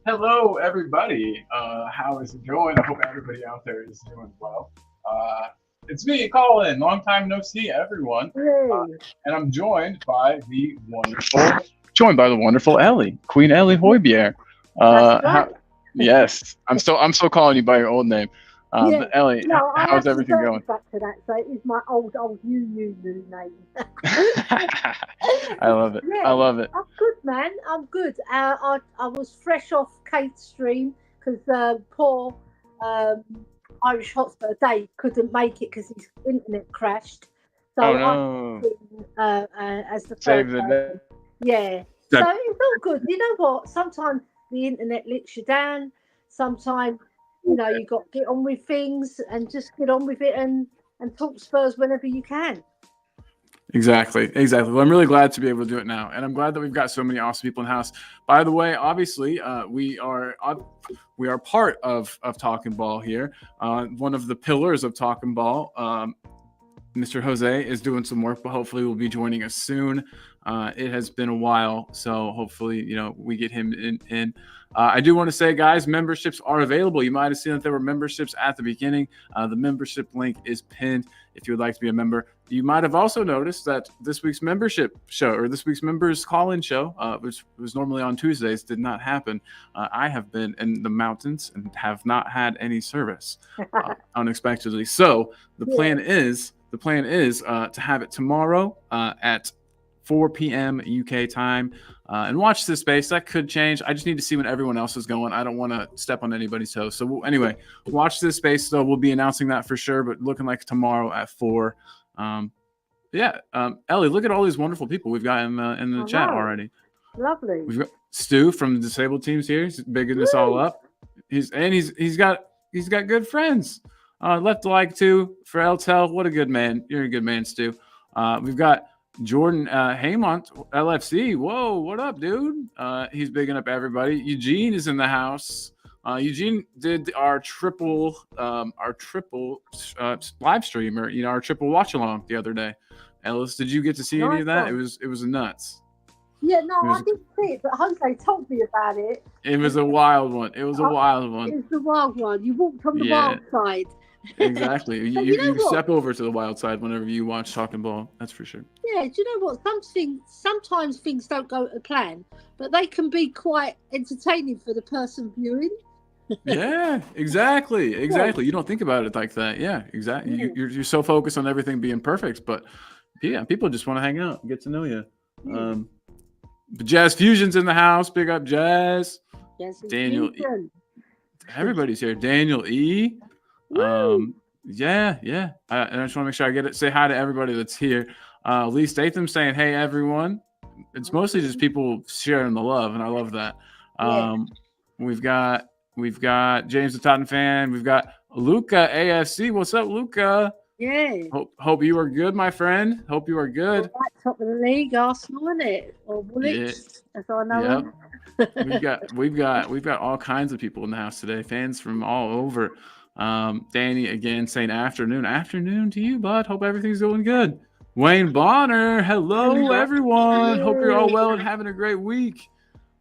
Hello, everybody. How is it going? I hope everybody out there is doing well. Uh, it's me, Colin. Long time no see, everyone. Uh, Hey, and I'm joined by the wonderful Ellie, Queen Ellie Hoybier. that's How? right. Yes, I'm still calling you by your old name. Yeah. But Ellie, No, I how's have everything reverted going? back to that, so it is my old new name. I love it. I Yeah, love it. I'm good, man. I'm good. I was fresh off Kate's stream because poor um, Irish Hotspur Dave couldn't make it because his internet crashed. Oh So I no! as the third Save the day. person. Yeah. So it's all good. You know what? Sometimes the internet lets you down. Sometimes, you got to get on with things and just get on with it and talk Spurs whenever you can. Exactly, exactly. Well, I'm really glad to be able to do it now, and I'm glad that we've got so many awesome people in the house. By the way, obviously, we are part of Talking Ball here. One of the pillars of Talking Ball. Mr. Jose is doing some work, but hopefully will be joining us soon. It has been a while, so hopefully, we get him in. I do want to say, guys, memberships are available. You might have seen that there were memberships at the beginning. The membership link is pinned if you would like to be a member. You might have also noticed that this week's membership show or this week's members call-in show, which was normally on Tuesdays, did not happen. I have been in the mountains and have not had any service unexpectedly. So the Yeah. plan is to have it tomorrow at 4 p.m. UK time. And watch this space. That could change. I just need to see when everyone else is going. I don't want to step on anybody's toes. So anyway, watch this space. So we'll be announcing that for sure. But looking like tomorrow at 4. Um, yeah, Ellie, look at all these wonderful people we've got in the I chat know. already. Lovely. We've got Stu from the disabled teams here. He's bigging this all Woo! up. He's got good friends. Left a like too for Eltel. What a good man. You're a good man, Stu. We've got Jordan Haymont, LFC. Whoa, what up, dude? He's bigging up everybody. Eugene is in the house. Eugene did our triple live stream, or our triple watch along the other day. Ellis, did you get to see any Nice of that? It one. was it was nuts. Yeah, no, It I was didn't see it, but Jose told me about it. it And was a wild one. It was a uh, wild one. it's the wild one. You walked on the Yeah, wild side. exactly. You But you you you know what? step over to the wild side whenever you watch Talking Ball. That's for sure. Yeah, do you know what? Sometimes things don't go to plan, but they can be quite entertaining for the person viewing. Yeah, exactly, Yeah, exactly. You don't think about it like that. Yeah, exactly. yeah, You're so focused on everything being perfect, but yeah, people just want to hang out, and get to know you. yeah. Um, but Jazz Fusion's in the house. Big up Jazz. Yes, Daniel, infusion. everybody's here. Daniel E. Woo! Um, yeah, yeah. And I just want to make sure I get it. Say hi to everybody that's here. Lee Statham saying, "Hey, everyone." It's mostly just people sharing the love, and I love that. Yeah, Um, we've got we've got James the Tottenham fan. We've got Luca AFC. What's up, Luca? yeah. Hope you are good, my friend. Hope you are All good. right, top of the league, Arsenal, isn't it? Or Yeah, Woolwich, as I know yep. them. We've got all kinds of people in the house today. Fans from all over. Danny again saying afternoon to you, bud. Hope everything's going good. Wayne Bonner, hello Hello. everyone. Hope you're all well and having a great week.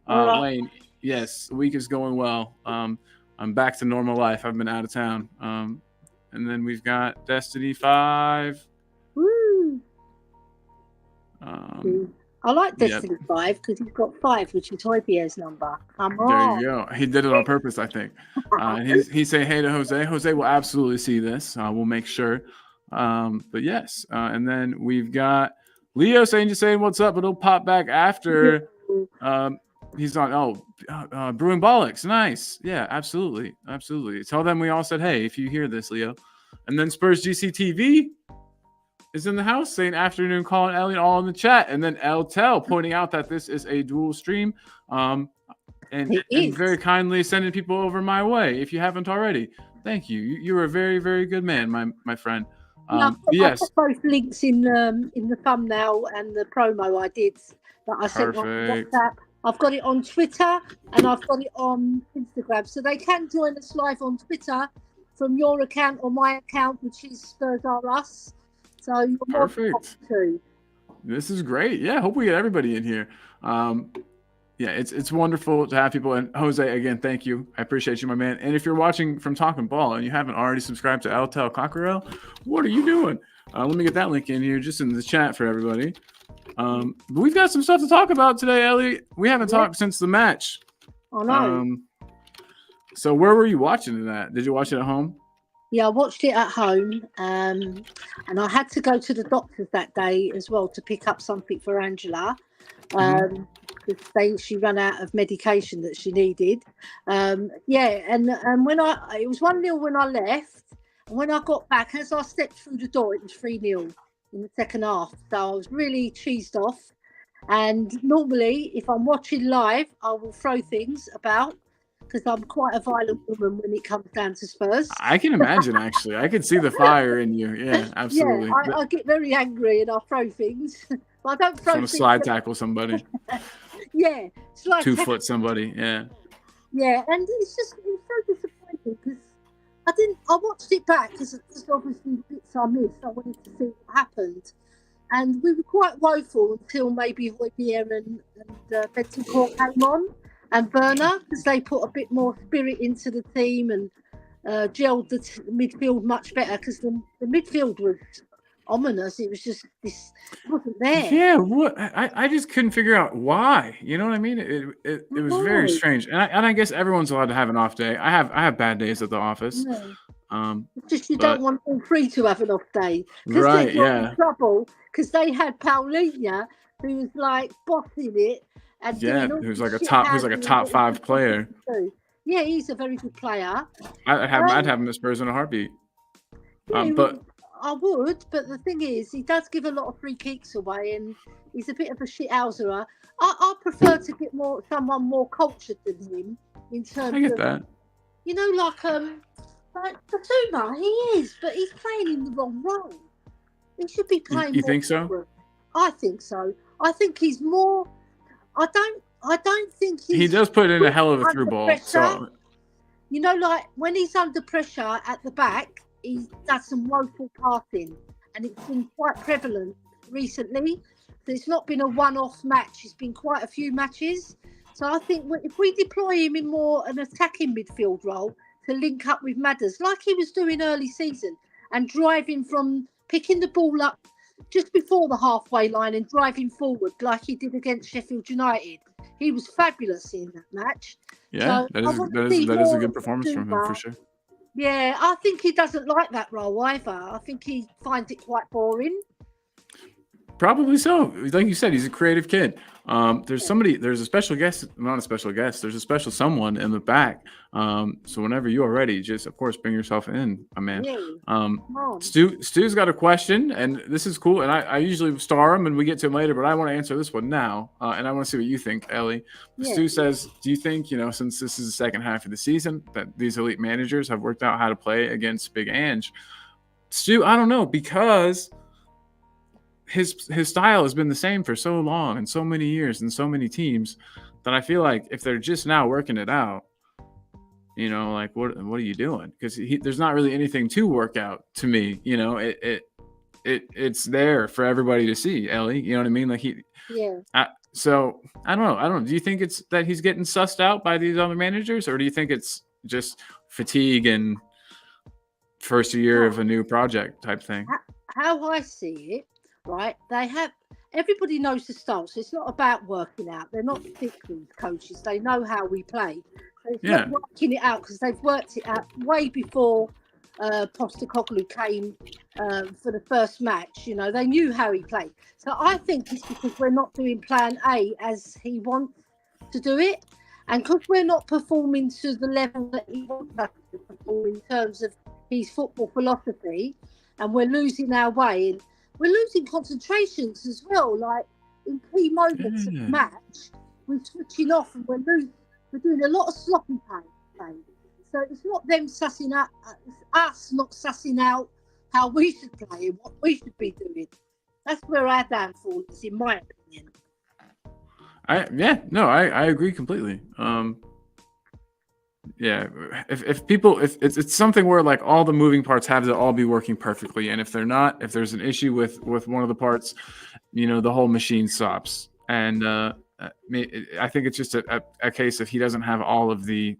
All right. Wayne, yes, the week is going well. I'm back to normal life. I've been out of town. And then we've got Destiny 5. Woo! Um, I like yep, Destiny 5 because he's got 5, which is Toybier's number. Come there you on. go. He did it on purpose, I think. And he's saying hey to Jose. Jose will absolutely see this. We'll make sure. But yes, and then we've got Leo saying what's up, but he'll pop back after. Um, he's on. Brewing Bollocks. Nice. Yeah, absolutely, absolutely. Tell them we all said hey if you hear this, Leo. And then Spurs GCTV is in the house saying afternoon, calling Elliot all in the chat, and then El Tel pointing out that this is a dual stream. Um, and It and very is. kindly sending people over my way if you haven't already. Thank you. You're a very very good man, my friend. Yeah, I Yes, put both links in the thumbnail and the promo I did that I sent on perfect. WhatsApp. I've got it on Twitter and I've got it on Instagram, so they can join us live on Twitter from your account or my account, which is Spurs R Us. So you're more than welcome Perfect. to. This is great. Yeah, hope we get everybody in here. Um, Yeah, it's wonderful to have people. And Jose, again, thank you. I appreciate you, my man. And if you're watching from Talking Ball and you haven't already subscribed to Altel Cockerell, what are you doing? Let me get that link in here, just in the chat for everybody. But we've got some stuff to talk about today, Ellie. We haven't talked since the match. I know. So where were you watching that? Did you watch it at home? Yeah, I watched it at home, and I had to go to the doctor's that day as well to pick up something for Angela, because she ran out of medication that she needed. And when it was 1-0 when I left, and when I got back, as I stepped through the door, it was 3-0 in the second half. So I was really cheesed off. And normally, if I'm watching live, I will throw things about, because I'm quite a violent woman when it comes down to Spurs. I can imagine, actually. I can see the fire in you. Yeah, absolutely. Yeah, I get very angry and I throw things. But I don't throw things. Slide tackle somebody. Yeah. Slide 2 foot somebody. Yeah. Yeah, and it's so disappointing because I watched it back because obviously the bits I missed, I wanted to see what happened. And we were quite woeful until maybe Højbjerg and Bentancur came on. And Werner, because they put a bit more spirit into the team and gelled the midfield much better, because the midfield was ominous. It was just this, it wasn't there. Yeah, what I just couldn't figure out why. You know what I mean? It was very strange. And I guess everyone's allowed to have an off day. I have bad days at the office. Yeah. Just you don't want all three to have an off day. Right, yeah. In trouble because they had Paulinho, who was like bossing it. And who's like a top 5 player. Yeah, he's a very good player. I'd have him at Spurs in a heartbeat. But I would, but the thing is, he does give a lot of free kicks away, and he's a bit of a shithouserer. I prefer to get someone more cultured than him in terms. I get that. You know, like Basuma, he is, but he's playing in the wrong role. He should be playing. You think so? I think so. I think he's more. I don't think he does put in a hell of a through ball. So, you know, like when he's under pressure at the back, he does some woeful passing, and it's been quite prevalent recently. So it's not been a one-off match; it's been quite a few matches. So I think if we deploy him in more an attacking midfield role to link up with Madders, like he was doing early season, and driving from picking the ball up just before the halfway line and driving forward like he did against Sheffield United. He was fabulous in that match. Yeah, so that is a good performance from him for sure. Yeah, I think he doesn't like that role either. I think he finds it quite boring. Probably so. Like you said, he's a creative kid. There's a special guest, not a special guest. There's a special someone in the back. So whenever you are ready, just of course bring yourself in, my man. Stu's got a question, and this is cool. And I usually star him, and we get to him later, but I want to answer this one now, and I want to see what you think, Ellie. Yeah. Stu says, "Do you think, since this is the second half of the season, that these elite managers have worked out how to play against Big Ange?" Stu, I don't know, because his style has been the same for so long and so many years and so many teams that I feel like if they're just now working it out, like what are you doing? Because there's not really anything to work out to me. It's there for everybody to see, Ellie. You know what I mean? Like so I don't know. Do you think it's that he's getting sussed out by these other managers, or do you think it's just fatigue and first year of a new project type thing? How I see it. Right, everybody knows the style, so it's not about working out. They're not thick, these coaches. They know how we play. So it's not working it out because they've worked it out way before Postecoglou came for the first match. They knew how he played. So I think it's because we're not doing plan A as he wants to do it, and because we're not performing to the level that he wants us to perform in terms of his football philosophy, and we're losing our way. And we're losing concentrations as well, like in key moments of the match, we're switching off and we're doing a lot of sloppy play. So it's not them sussing out, it's us not sussing out how we should play and what we should be doing. That's where our downfall is, in my opinion. I agree completely. If it's something where like all the moving parts have to all be working perfectly, and if there's an issue with one of the parts, the whole machine stops. And I think it's just a case of he doesn't have all of the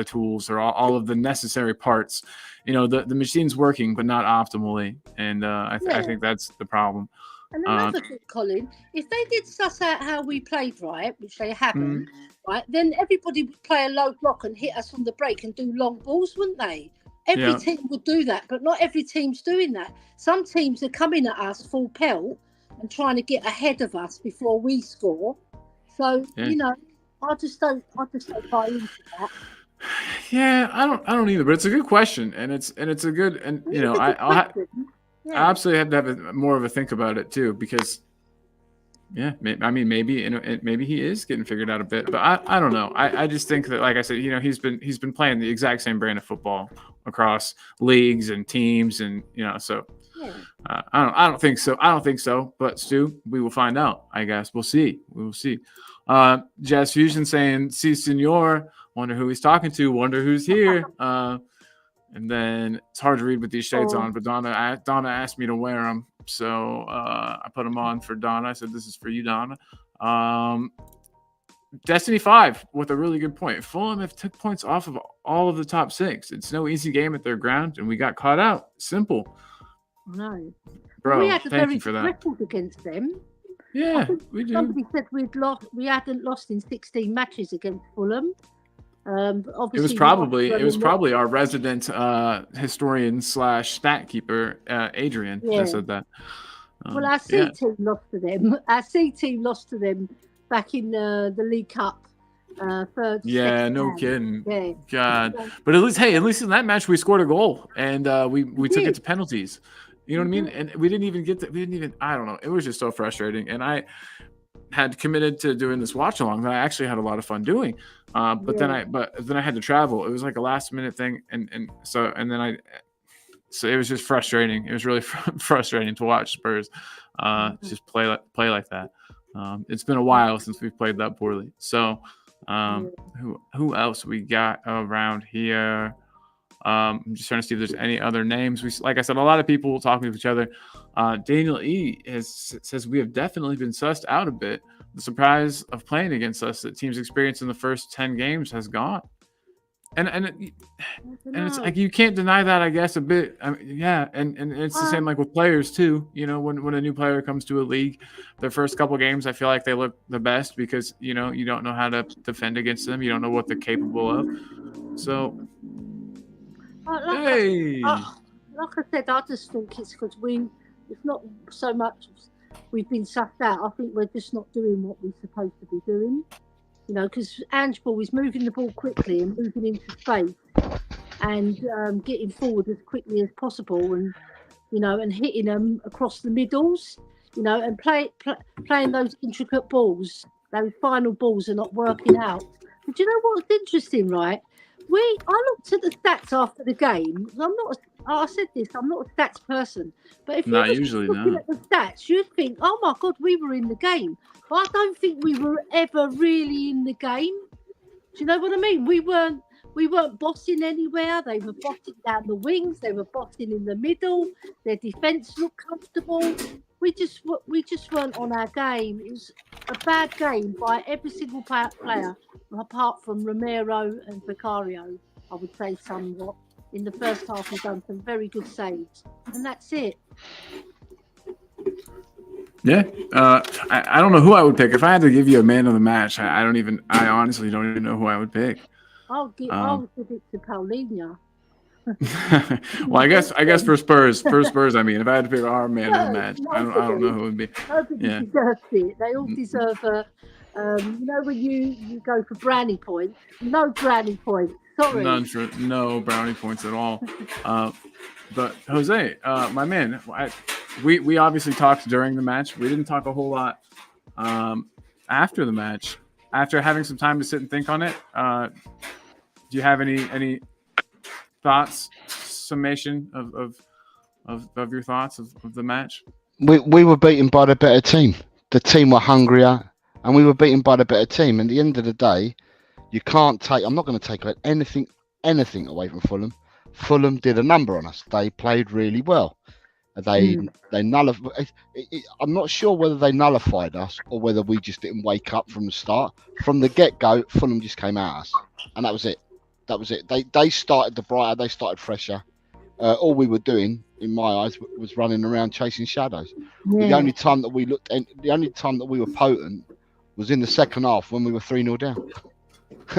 tools or all of the necessary parts. The machine's working, but not optimally, and I think that's the problem. And another thing, Colin, if they did suss out how we played right, which they haven't, right, then everybody would play a low block and hit us on the break and do long balls, wouldn't they? Every team would do that, but not every team's doing that. Some teams are coming at us full pelt and trying to get ahead of us before we score. So I just don't buy into that. Yeah, I don't either. But it's a good question, and it's a good, and I absolutely have to have more of a think about it too, because maybe he is getting figured out a bit, but I don't know. I just think that, like I said, he's been playing the exact same brand of football across leagues and teams, and so I don't think so. But Stu, we will find out. I guess we will see. Jazz Fusion saying, "Si, senor." Wonder who he's talking to. Wonder who's here. And then it's hard to read with these shades on, but Donna asked me to wear them, so I put them on for Donna. I said, "This is for you, Donna." Destiny 5 with a really good point. Fulham have took points off of all of the top 6. It's no easy game at their ground, and we got caught out. Simple. No, bro. We had a thank very you for that. record against them. Yeah, we do. Somebody said we hadn't lost in 16 matches against Fulham. It was probably our resident historian / stat keeper, Adrian, that said that. Well, our C team lost to them. Our C team lost to them back in the League Cup. Yeah, no kidding. Yeah. God, but at least in that match we scored a goal and we took it to penalties. You know what I mean? And we didn't even. I don't know. It was just so frustrating, and I had committed to doing this watch along that I actually had a lot of fun doing. But then I had to travel. It was like a last minute thing, so it was just frustrating. It was really frustrating to watch Spurs just play like that. It's been a while since we've played that poorly. So who else we got around here? I'm just trying to see if there's any other names. Like I said, a lot of people talking to each other. Daniel E says we have definitely been sussed out a bit. The surprise of playing against us that team's experience in the first 10 games has gone. And it's like you can't deny that, I guess, a bit. And it's the same like with players too. When a new player comes to a league, their first couple games, I feel like they look the best because you don't know how to defend against them. You don't know what they're capable of. So, like I said, I just think it's because it's not so much we've been sussed out. I think we're just not doing what we're supposed to be doing. Because Ange Ball is moving the ball quickly and moving into space and getting forward as quickly as possible and hitting them across the middles, and playing those intricate balls. Those final balls are not working out. But you know what's interesting, right? I looked at the stats after the game. I said this, I'm not a stats person, but if you're looking at the stats, you'd think, oh my God, we were in the game. But I don't think we were ever really in the game. Do you know what I mean? We weren't bossing anywhere. They were bossing down the wings. They were bossing in the middle. Their defence looked comfortable. We just weren't on our game. It was a bad game by every single player, apart from Romero and Vicario, I would say somewhat. In the first half, we've done some very good saves. And that's it. Yeah. I don't know who I would pick. If I had to give you a man of the match, I honestly don't even know who I would pick. I'll give it to Paulinho. Well, I guess for Spurs, I mean, if I had to pick our man of the match, I don't know who it would be. Nobody deserves it. They all deserve when you go for brownie points, no brownie points. Sorry. No brownie points at all. But Jose, my man, we obviously talked during the match. We didn't talk a whole lot after the match. After having some time to sit and think on it, do you have any thoughts, summation of your thoughts of the match? We were beaten by the better team. The team were hungrier, and we were beaten by the better team. And at the end of the day, you can't take. I'm not going to take anything away from Fulham. Fulham did a number on us. They played really well. They nullified. I'm not sure whether they nullified us or whether we just didn't wake up from the start. From the get-go, Fulham just came at us, and that was it. They started the brighter. They started fresher. All we were doing, in my eyes, was running around chasing shadows. Yeah. The only time that we looked, and the only time that we were potent was in the second half when we were 3-0 down,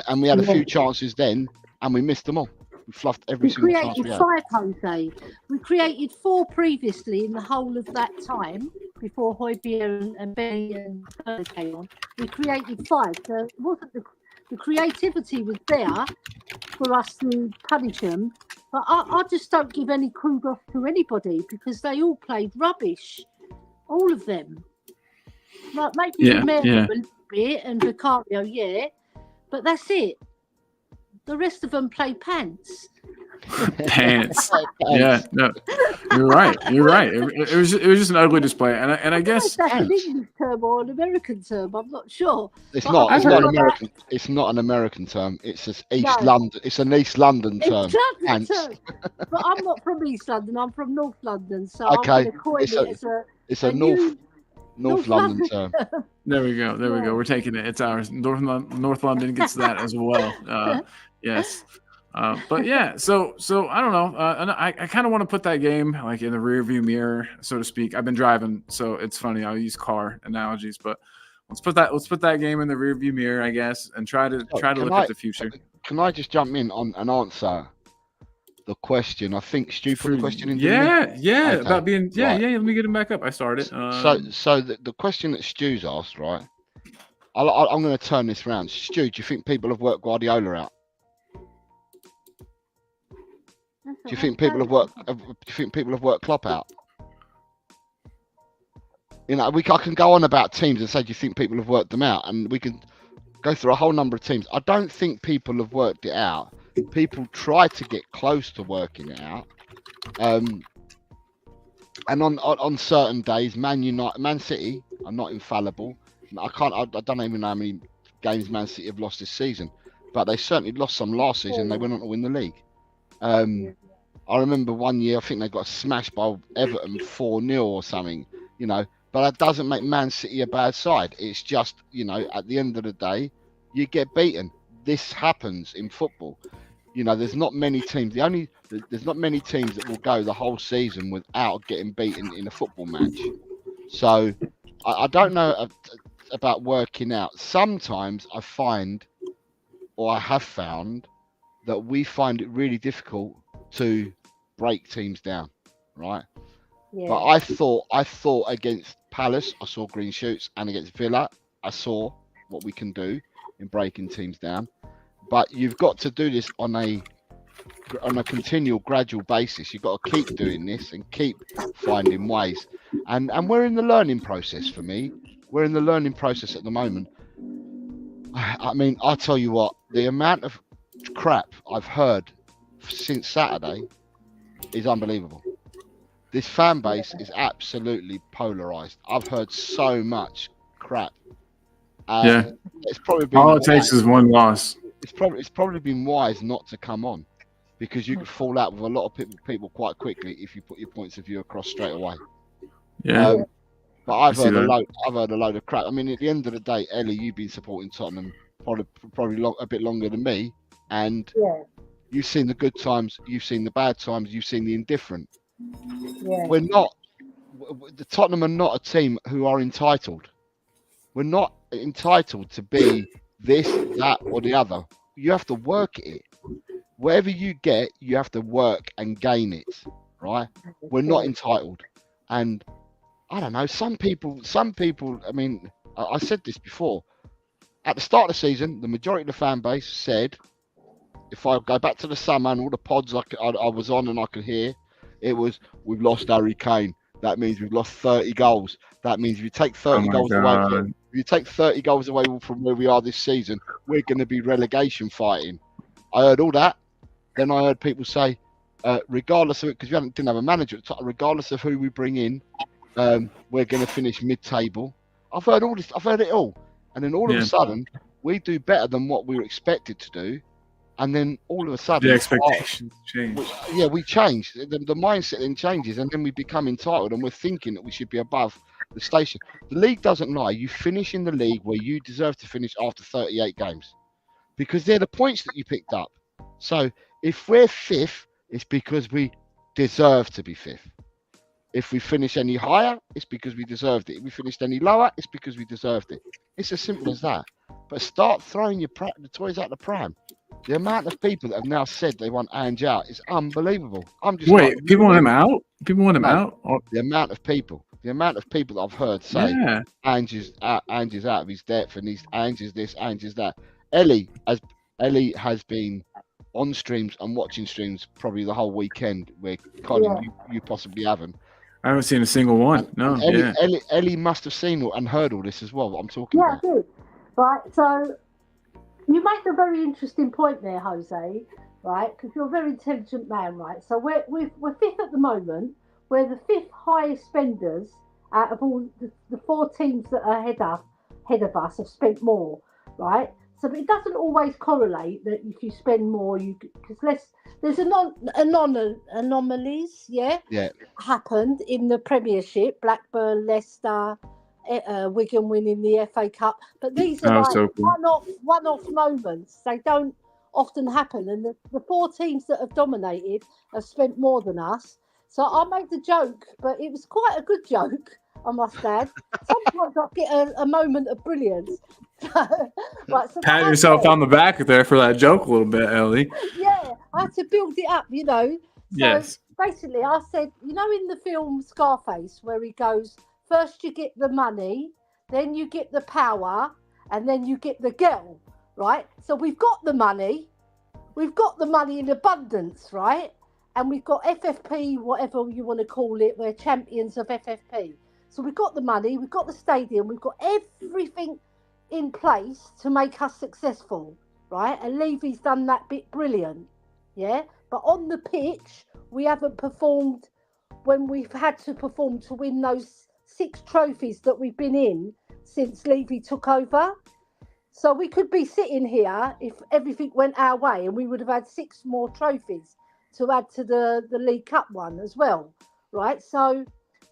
and we had a few chances then, and we missed them all. We fluffed every single chance we had. We created 5, Jose. We created 4 previously in the whole of that time before Højbjerg and Benny and Turner came on. We created 5. So it wasn't the creativity was there for us to punish them. But I just don't give any kudos to anybody because they all played rubbish. All of them. Like maybe Romero a little bit and Vicario, but that's it. The rest of them play pants. Pants. Yeah, no, you're right. It was just an ugly display, and I guess that's an English term or an American term. I'm not sure. It's not an American. It's not an American term. It's just East London. It's an East London term. London term. But I'm not from East London. I'm from North London. So okay, I'm going to coin it's a North London term. There we go. We're taking it. It's ours. North London gets that as well. Yes. But yeah, so I don't know. And I kind of want to put that game like in the rear view mirror, so to speak. I've been driving, so it's funny. I'll use car analogies, but let's put that game in the rear view mirror, I guess, and try to look at the future. Can I just jump in on an answer? The question, I think Stu put the question in. Okay. About being right. Let me get him back up. I started. So the question that Stu's asked, right? I'm going to turn this around. Stu, do you think people have worked Guardiola out? Do you think people have worked Klopp out? You know, I can go on about teams and say, do you think people have worked them out? And we can go through a whole number of teams. I don't think people have worked it out. People try to get close to working it out. And on certain days, Man City are not infallible. I don't even know how many games Man City have lost this season, but they certainly lost some last season. They went on to win the league. I remember one year, I think they got smashed by Everton 4-0 or something, you know, but that doesn't make Man City a bad side. It's just, you know, at the end of the day, you get beaten. This happens in football. You know, there's not many teams. There's not many teams that will go the whole season without getting beaten in a football match. So I don't know about working out. Sometimes I find, or I have found, that we find it really difficult to break teams down, right? Yeah. But I thought against Palace, I saw green shoots, and against Villa, I saw what we can do in breaking teams down. But you've got to do this on a continual, gradual basis. You've got to keep doing this and keep finding ways. And we're in the learning process. For me, we're in the learning process at the moment. I mean, I'll tell you what, the amount of crap I've heard since Saturday is unbelievable. This fan base is absolutely polarized. I've heard so much crap. It's probably been all it takes is one loss. It's probably been wise not to come on, because you could fall out with a lot of people quite quickly if you put your points of view across straight away. Yeah. But I've heard a load of crap. I mean, at the end of the day, Ellie, you've been supporting Tottenham probably a bit longer than me, and you've seen the good times, you've seen the bad times, you've seen the indifferent. Yeah. The Tottenham are not a team who are entitled. We're not entitled to be this, that, or the other. You have to work it. Whatever you get, you have to work and gain it, right? We're not entitled. And I don't know, some people, I mean, I said this before. At the start of the season, the majority of the fan base said, if I go back to the summer and all the pods I was on and I could hear, it was, we've lost Harry Kane. That means we've lost 30 goals. That means if you take 30 goals away, if you take 30 goals away from where we are this season, we're going to be relegation fighting. I heard all that. Then I heard people say, regardless of it, because we didn't have a manager at the time, regardless of who we bring in, we're going to finish mid-table. I've heard all this. I've heard it all. And then all of a sudden, we do better than what we were expected to do. and then all of a sudden, The expectations change. we change. The mindset then changes, and then we become entitled, and we're thinking that we should be above the station. The league doesn't lie. You finish in the league where you deserve to finish after 38 games, because they're the points that you picked up. So if we're fifth, it's because we deserve to be fifth. If we finish any higher, it's because we deserved it. If we finished any lower, it's because we deserved it. It's as simple as that. But start throwing the toys out the pram. The amount of people that have now said they want Ange out is unbelievable. I'm just Wait, people want him out? People want him out? Or... The amount of people that I've heard say Ange is out of his depth, and Ange is this, Ange is that. Ellie has been on streams and watching streams probably the whole weekend, where Colin, you possibly haven't. I haven't seen a single one. No. Ellie must have seen and heard all this as well. What I'm talking about. Yeah, I did. Right. So you make a very interesting point there, Jose. Right, because you're a very intelligent man, right? So we're fifth at the moment. We're the fifth highest spenders out of all the four teams that are ahead of us have spent more, right? So it doesn't always correlate that if you spend more, because there's anomalies, happened in the Premiership. Blackburn, Leicester, Wigan winning the FA Cup, but these are one-off moments. They don't often happen, and the four teams that have dominated have spent more than us. So I made the joke, but it was quite a good joke, I must add. Sometimes I get a moment of brilliance. Right, so pat yourself on the back there for that joke a little bit, Ellie. Yeah, I had to build it up, So yes. Basically, I said, in the film Scarface, where he goes, first you get the money, then you get the power, and then you get the girl, right? So we've got the money in abundance, right? And we've got FFP, whatever you want to call it, we're champions of FFP. So we've got the money, we've got the stadium, we've got everything in place to make us successful, right? And Levy's done that bit brilliant, yeah? But on the pitch, we haven't performed when we've had to perform to win those 6 trophies that we've been in since Levy took over. So we could be sitting here if everything went our way, and we would have had 6 more trophies to add to the League Cup one as well, right? So,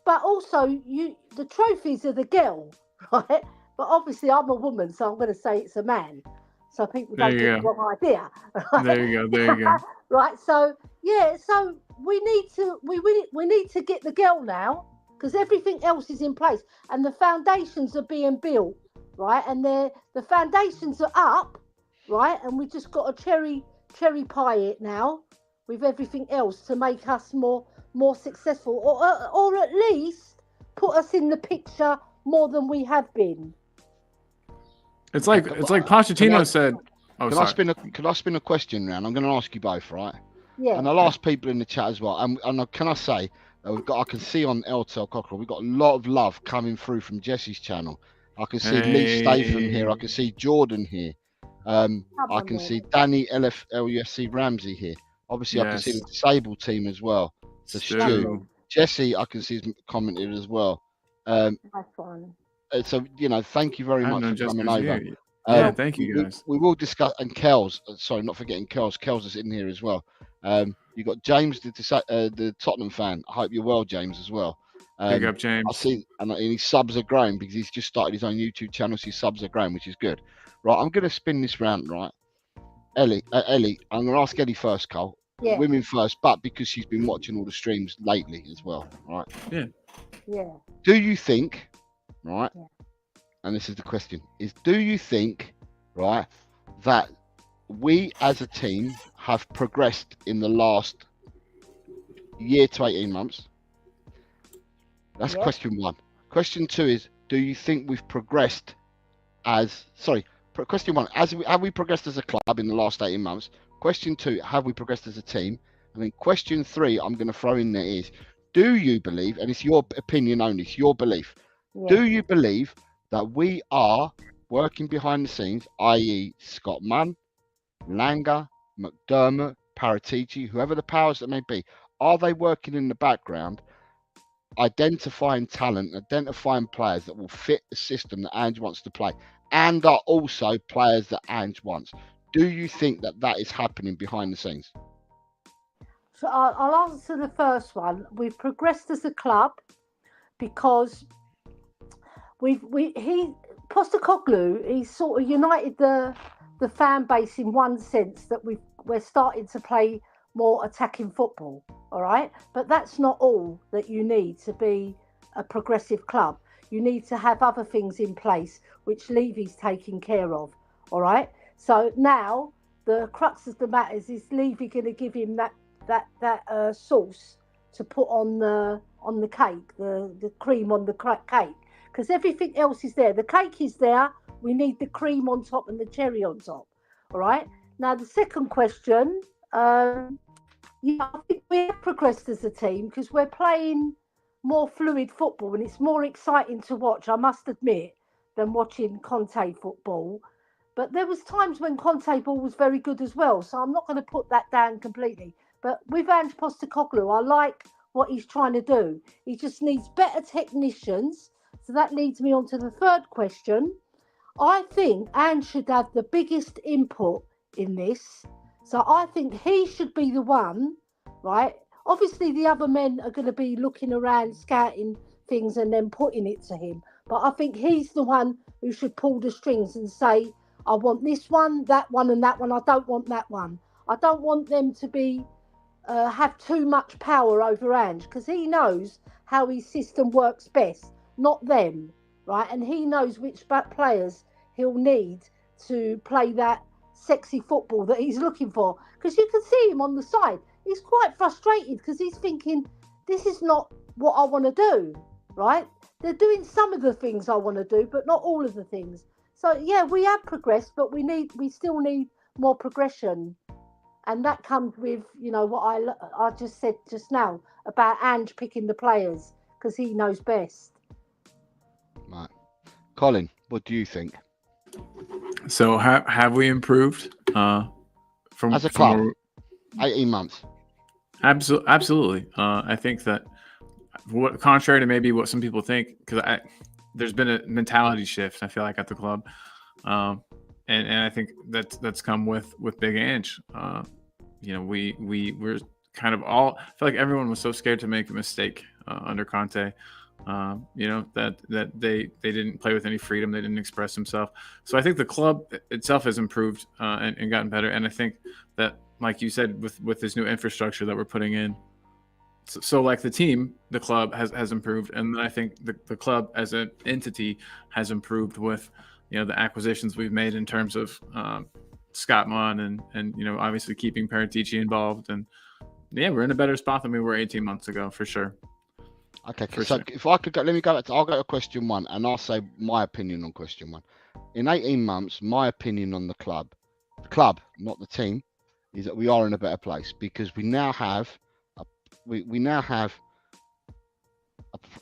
but also the trophies are the girl, right? But obviously I'm a woman, so I'm going to say it's a man, so people don't get the wrong idea. Right? There you go. Right, so so we need to get the girl now, because everything else is in place and the foundations are being built, right? And the foundations are up, right? And we just got to cherry pie it now with everything else to make us more successful, or at least put us in the picture more than we have been. It's like Pochettino said. Oh, can I spin a question round? I'm going to ask you both, right? Yeah. And I'll ask people in the chat as well. And can I say I can see on LTL Cockerel we've got a lot of love coming through from Jesse's channel. I can see Lee Statham here. I can see Jordan here. I can see Danny LFLUFC Ramsey here. Obviously, I can see the disabled team as well. So Stu, Jesse, I can see has commented as well. That's fine. So thank you very much for coming over. Thank you guys. We will discuss, and Kells. Sorry, not forgetting Kells. Kells is in here as well. You got James, the Tottenham fan. I hope you're well, James, as well. Big up, James. I see, and his subs are growing because he's just started his own YouTube channel. So his subs are growing, which is good. Right, I'm going to spin this round. Right, Ellie, I'm going to ask Ellie first, Cole. Yeah. Women first, but because she's been watching all the streams lately as well. Right. Yeah. Do you think, right? Yeah. And this is the question: do you think, right, that we as a team have progressed in the last year to 18 months? That's question 1. Question 2 is: do you think we've progressed question 1: have we progressed as a club in the last 18 months? Question 2: have we progressed as a team? And then question 3, I'm going to throw in there is: do you believe, and it's your opinion only, it's your belief, do you believe that we are working behind the scenes, i.e. Scott Munn, Langer, McDermott, Paratici, whoever the powers that may be, are they working in the background, identifying talent, identifying players that will fit the system that Ange wants to play, and are also players that Ange wants? Do you think that is happening behind the scenes? So I'll answer the first one. We've progressed as a club because Postecoglou, he's sort of united the fan base in one sense that we're starting to play more attacking football. All right, but that's not all that you need to be a progressive club. You need to have other things in place, which Levy's taking care of. All right, so now the crux of the matter is Levy going to give him that sauce to put on the cake, the cream on the cake, because everything else is there. The cake is there. We need the cream on top and the cherry on top. All right. Now the second question, I think we have progressed as a team because we're playing more fluid football and it's more exciting to watch, I must admit, than watching Conte football. But there was times when Conte ball was very good as well, so I'm not going to put that down completely. But with Ange Postecoglou, I like what he's trying to do. He just needs better technicians. So that leads me on to the third question. I think Ange should have the biggest input in this. So I think he should be the one, right? Obviously, the other men are going to be looking around, scouting things and then putting it to him. But I think he's the one who should pull the strings and say, I want this one, that one, and that one. I don't want that one. I don't want them to be have too much power over Ange because he knows how his system works best, not them, right? And he knows which players he'll need to play that sexy football that he's looking for. Because you can see him on the side. He's quite frustrated because he's thinking, this is not what I want to do, right? They're doing some of the things I want to do, but not all of the things. So, yeah, we have progressed, but we still need more progression. And that comes with, what I just said just now about Ange picking the players because he knows best. Right. Colin, what do you think? So have we improved from as a club? From 18 months. Absolutely. I think that contrary to maybe what some people think, because there's been a mentality shift, I feel like, at the club. And I think that's come with Big Ange. We're kind of all, I feel like everyone was so scared to make a mistake under Conte. That they didn't play with any freedom. They didn't express themselves. So I think the club itself has improved and gotten better. And I think that, like you said, with this new infrastructure that we're putting in, so like the team, the club has improved. And I think the club as an entity has improved with, the acquisitions we've made in terms of Scott Munn and obviously keeping Paratici involved. And yeah, we're in a better spot than we were 18 months ago, for sure. Okay, so if I could go, let me go back I'll go to question one and I'll say my opinion on question one. In 18 months, my opinion on the club, not the team, is that we are in a better place because we now have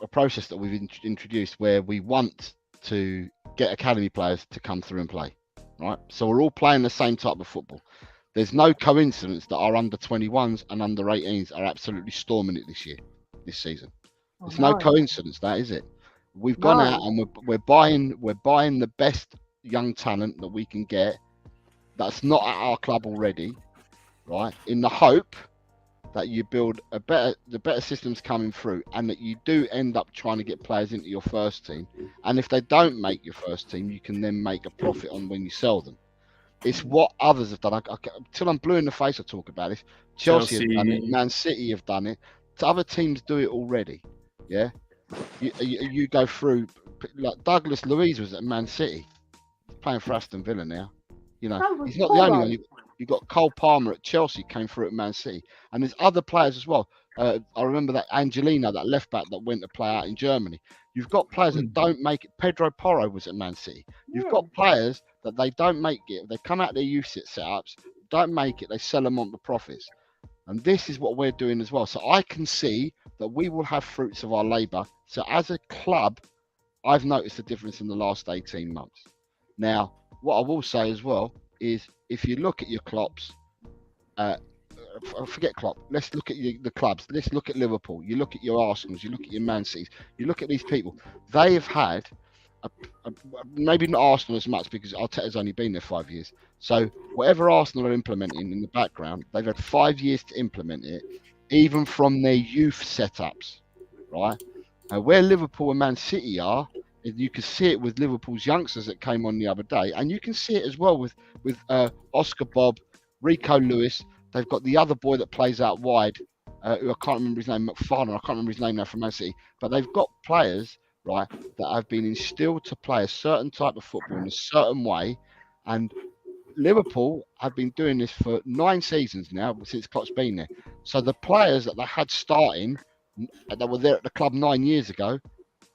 a process that we've introduced where we want to get academy players to come through and play, right? So we're all playing the same type of football. There's no coincidence that our under 21s and under 18s are absolutely storming it this season. It's no coincidence, that is it. We've gone out and we're buying the best young talent that we can get that's not at our club already, right? In the hope that you build the better systems coming through, and that you do end up trying to get players into your first team. And if they don't make your first team, you can then make a profit on when you sell them. It's what others have done. Till I'm blue in the face, I talk about this. Chelsea have done it. Man City have done it. Other teams do it already. Yeah, you go through, like Douglas Luiz was at Man City, playing for Aston Villa now. He's not the only one. You've got Cole Palmer at Chelsea, came through at Man City, and there's other players as well. I remember that Angelino, that left back that went to play out in Germany. You've got players that don't make it. Pedro Porro was at Man City. You've got players that they don't make it. They come out their youth setups, don't make it. They sell them on the profits. And this is what we're doing as well. So I can see that we will have fruits of our labour. So as a club, I've noticed a difference in the last 18 months. Now, what I will say as well is if you look at your Klopps, forget Klopp, let's look at the clubs. Let's look at Liverpool. You look at your Arsenals, you look at your Man Cities, you look at these people. They have had maybe not Arsenal as much because Arteta's only been there 5 years. So whatever Arsenal are implementing in the background, they've had 5 years to implement it, even from their youth setups, right? Where Liverpool and Man City are, you can see it with Liverpool's youngsters that came on the other day, and you can see it as well with Oscar Bob, Rico Lewis. They've got the other boy that plays out wide, who I can't remember his name, McFarlane. I can't remember his name now from Man City, but they've got players, right, that have been instilled to play a certain type of football in a certain way, and Liverpool have been doing this for 9 seasons now since Klopp's been there. So the players that they had starting, that were there at the club 9 years ago,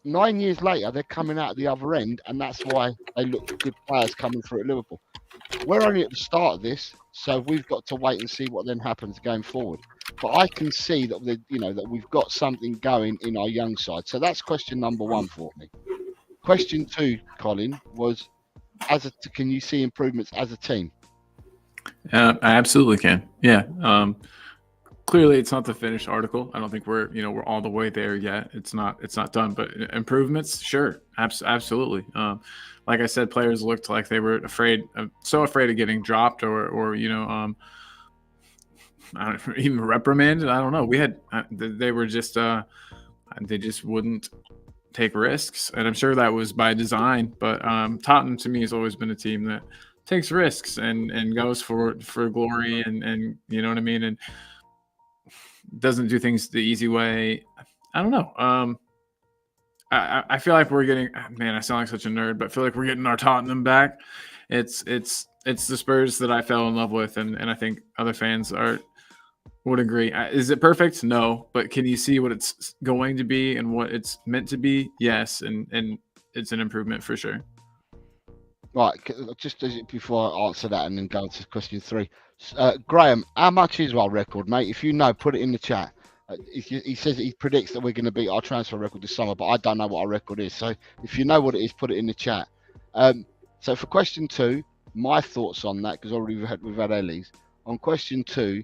9 years later they're coming out at the other end, and that's why they look good players coming through at Liverpool. We're only at the start of this, so we've got to wait and see what then happens going forward. But I can see that that we've got something going in our young side. So that's question number 1 for me. Question 2, Colin, was can you see improvements as a team? I absolutely can. Yeah. Clearly, it's not the finished article. I don't think we're all the way there yet. It's not done, but improvements, sure, absolutely. Like I said, players looked like they were so afraid of getting dropped or I don't know, even reprimanded. I don't know. They were just they just wouldn't take risks, and I'm sure that was by design. But Tottenham to me has always been a team that takes risks and goes for glory and you know what I mean, and doesn't do things the easy way. I don't know. I feel like we're getting, man, I sound like such a nerd, but I feel like we're getting our Tottenham back. It's the Spurs that I fell in love with, and I think other fans would agree. Is it perfect? No, but can you see what it's going to be and what it's meant to be? Yes, and it's an improvement for sure. Right, just before I answer that and then go to question 3, Graham, how much is our record, mate? If you know, put it in the chat. He says he predicts that we're going to beat our transfer record this summer, but I don't know what our record is. So if you know what it is, put it in the chat. So for question 2, my thoughts on that, because already we've had Ellie's. On question 2,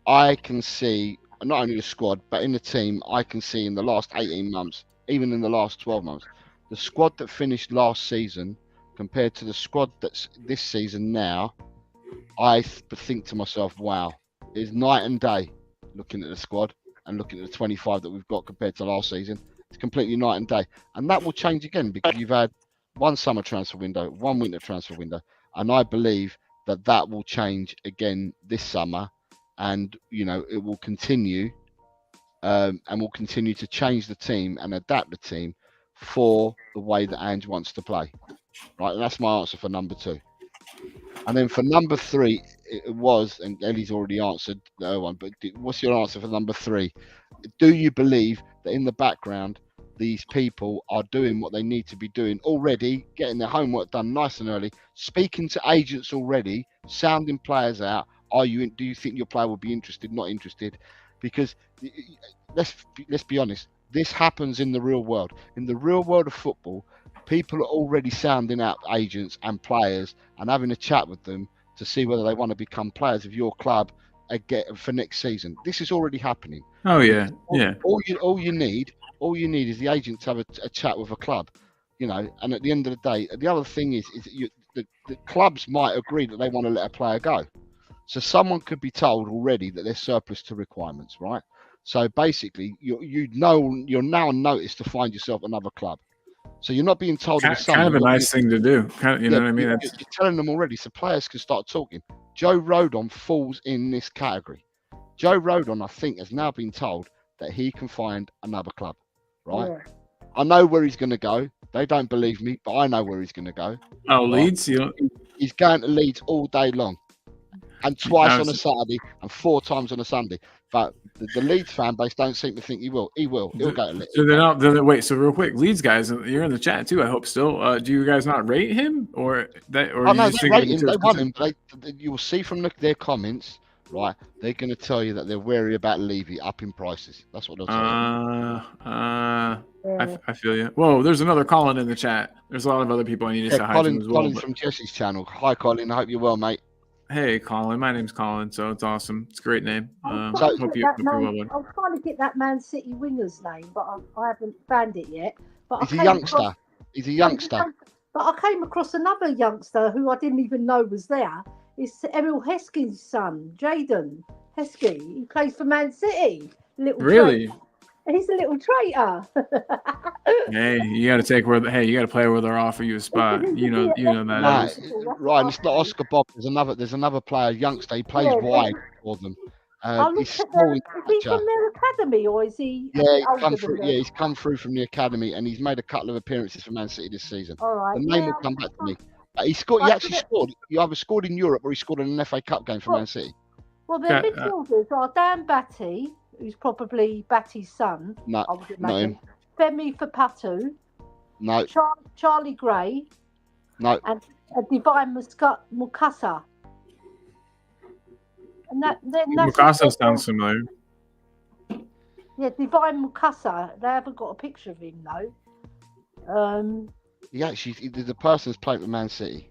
I can see not only the squad, but in the team, I can see in the last 18 months, even in the last 12 months, the squad that finished last season compared to the squad that's this season now, I think to myself, wow, it's night and day looking at the squad and looking at the 25 that we've got compared to last season. It's completely night and day. And that will change again because you've had 1 summer transfer window, 1 winter transfer window. And I believe that will change again this summer. And, it will continue and will continue to change the team and adapt the team for the way that Ange wants to play. Right, and that's my answer for number 2. And then for number 3, it was, and Ellie's already answered the other one, but what's your answer for number 3? Do you believe that in the background, these people are doing what they need to be doing already, getting their homework done nice and early, speaking to agents already, sounding players out? Do you think your player will be interested, not interested? Because let's be honest, this happens in the real world. In the real world of football, people are already sounding out agents and players and having a chat with them to see whether they want to become players of your club again for next season. This is already happening. Oh yeah, yeah. All you need is the agent to have a chat with a club, And at the end of the day, the other thing is the clubs might agree that they want to let a player go. So someone could be told already that they're surplus to requirements, right? So basically, you're now on notice to find yourself another club. So you're not being told. Kind of a nice thing to do. You know what I mean? You're telling them already, so players can start talking. Joe Rodon falls in this category. Joe Rodon, I think, has now been told that he can find another club, right? Yeah. I know where he's going to go. They don't believe me, but I know where he's going to go. Oh, right? Leeds? He's going to Leeds all day long. And twice on a Saturday and 4 times on a Sunday. But the Leeds fan base don't seem to think he will. He'll go to Leeds. So they're not. Wait. So real quick, Leeds guys, you're in the chat too. I hope still. Do you guys not rate him or that? Or no, they rate him. They want him. You will see from their comments, right? They're going to tell you that they're wary about Levy upping prices. That's what they'll tell you. I feel you. Whoa, there's another Colin in the chat. There's a lot of other people I need to say hi to as well. Colin from Jesse's channel. Hi, Colin. I hope you're well, mate. Hey, Colin. My name's Colin, so it's awesome. It's a great name. Hope you're well. I'm trying to get that Man City winger's name, but I haven't found it yet. But he's a youngster. He's a youngster. But I came across another youngster who I didn't even know was there. It's Emil Heskey's son, Jaden Heskey. He plays for Man City. Really? He's a little traitor. Hey, you got to take where. Hey, you got to play where they're offering you a spot. You know that. No, is. Ryan, it's not Oscar Bob. There's another player, youngster. He plays wide for them. He's small. Is he from their academy or is he? Yeah, he's come through from the academy, and he's made a couple of appearances for Man City this season. All right. The name will come back to me. He scored. He actually scored. He either scored in Europe or he scored in an FA Cup game for Man City. Well, their midfielders are Dan Batty, who's probably Batty's son. No, I would imagine. not him. Femi Fapatu. No. Charlie Gray. No. And Divine Mukasa. And that's Mukasa sounds familiar. Yeah, Divine Mukasa. They haven't got a picture of him though. The person's played for Man City.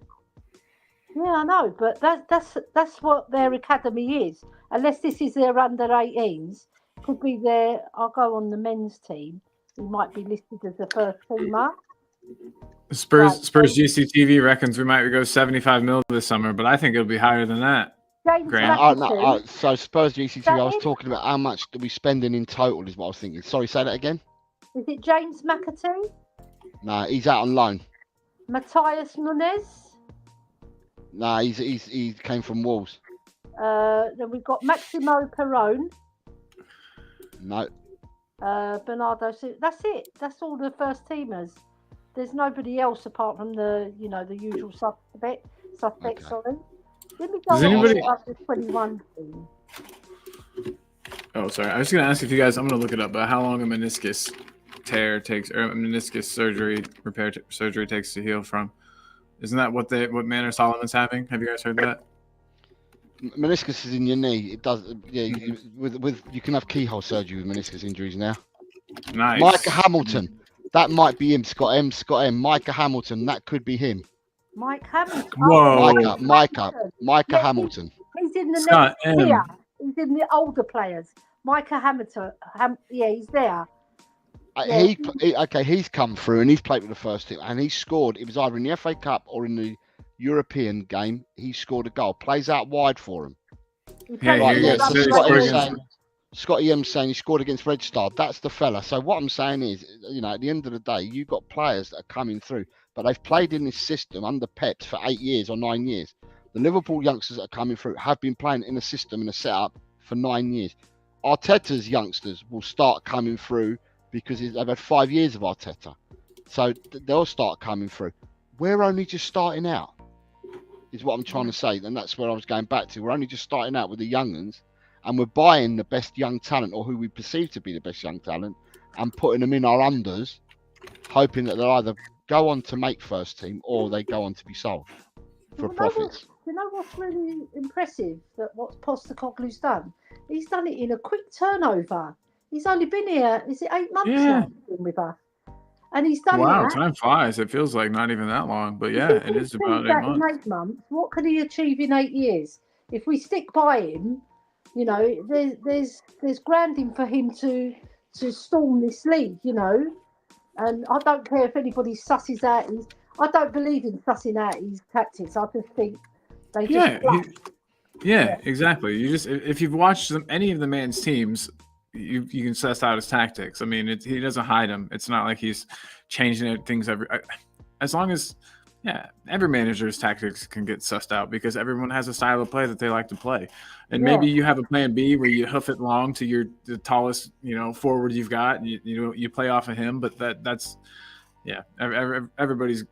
Yeah, I know, but that's what their academy is. Unless this is their under 18s, could be their. I'll go on the men's team. He might be listed as the first teamer. Spurs GCTV reckons we might go 75 mil this summer, but I think it'll be higher than that. So Spurs GCTV, I was talking about how much are we spending in total is what I was thinking. Sorry, say that again. Is it James McAtee? No, he's out on loan. Matthias Nunes? No, he came from Wolves. Then we've got Maximo Perrone. No. Bernardo. That's it. That's all the first teamers. There's nobody else apart from the usual suspects. Okay. Sorry. Let me go up to 21 team. Oh, sorry. I was going to ask if you guys. I'm going to look it up. But how long a meniscus tear takes, or a meniscus surgery takes to heal from? Isn't that what Manor Solomon's having? Have you guys heard that? Meniscus is in your knee. It does. Yeah, you can have keyhole surgery with meniscus injuries now. Nice. Micah Hamilton. That might be him. Scott M. Micah Hamilton. That could be him. Mike Hamilton. Whoa. Micah Hamilton. He's in the next tier. He's in the older players. Micah Hamilton. He's there. He's come through and he's played with the first team and he scored. It was either in the FA Cup or in the European game. He scored a goal. Plays out wide for him. Scotty M saying he scored against Red Star. That's the fella. So what I'm saying is, at the end of the day, you've got players that are coming through, but they've played in this system under Pep for 8 years or 9 years. The Liverpool youngsters that are coming through have been playing in a system and a setup for 9 years. Arteta's youngsters will start coming through because they've had 5 years of Arteta. So they'll start coming through. We're only just starting out, is what I'm trying to say. And that's where I was going back to. We're only just starting out with the young uns. And we're buying the best young talent, or who we perceive to be the best young talent, and putting them in our unders, hoping that they'll either go on to make first team or they go on to be sold for profits. You know what's really impressive? That what Postecoglou's done? He's done it in a quick turnover. He's only been here, is it 8 months now with us? And he's done Wow, time flies. It feels like not even that long, but yeah, it is about 8 months. In 8 months, what could he achieve in 8 years? If we stick by him, there's grounding for him to storm this league, and I don't care if anybody susses out I don't believe in sussing out his tactics. I just think they just exactly. You just, if you've watched any of the man's teams, you can suss out his tactics. I mean, he doesn't hide them. It's not like he's changing things as long as every manager's tactics can get sussed out because everyone has a style of play that they like to play. And maybe you have a plan B where you hoof it long to the tallest, forward you've got. And you play off of him, but that's everybody's.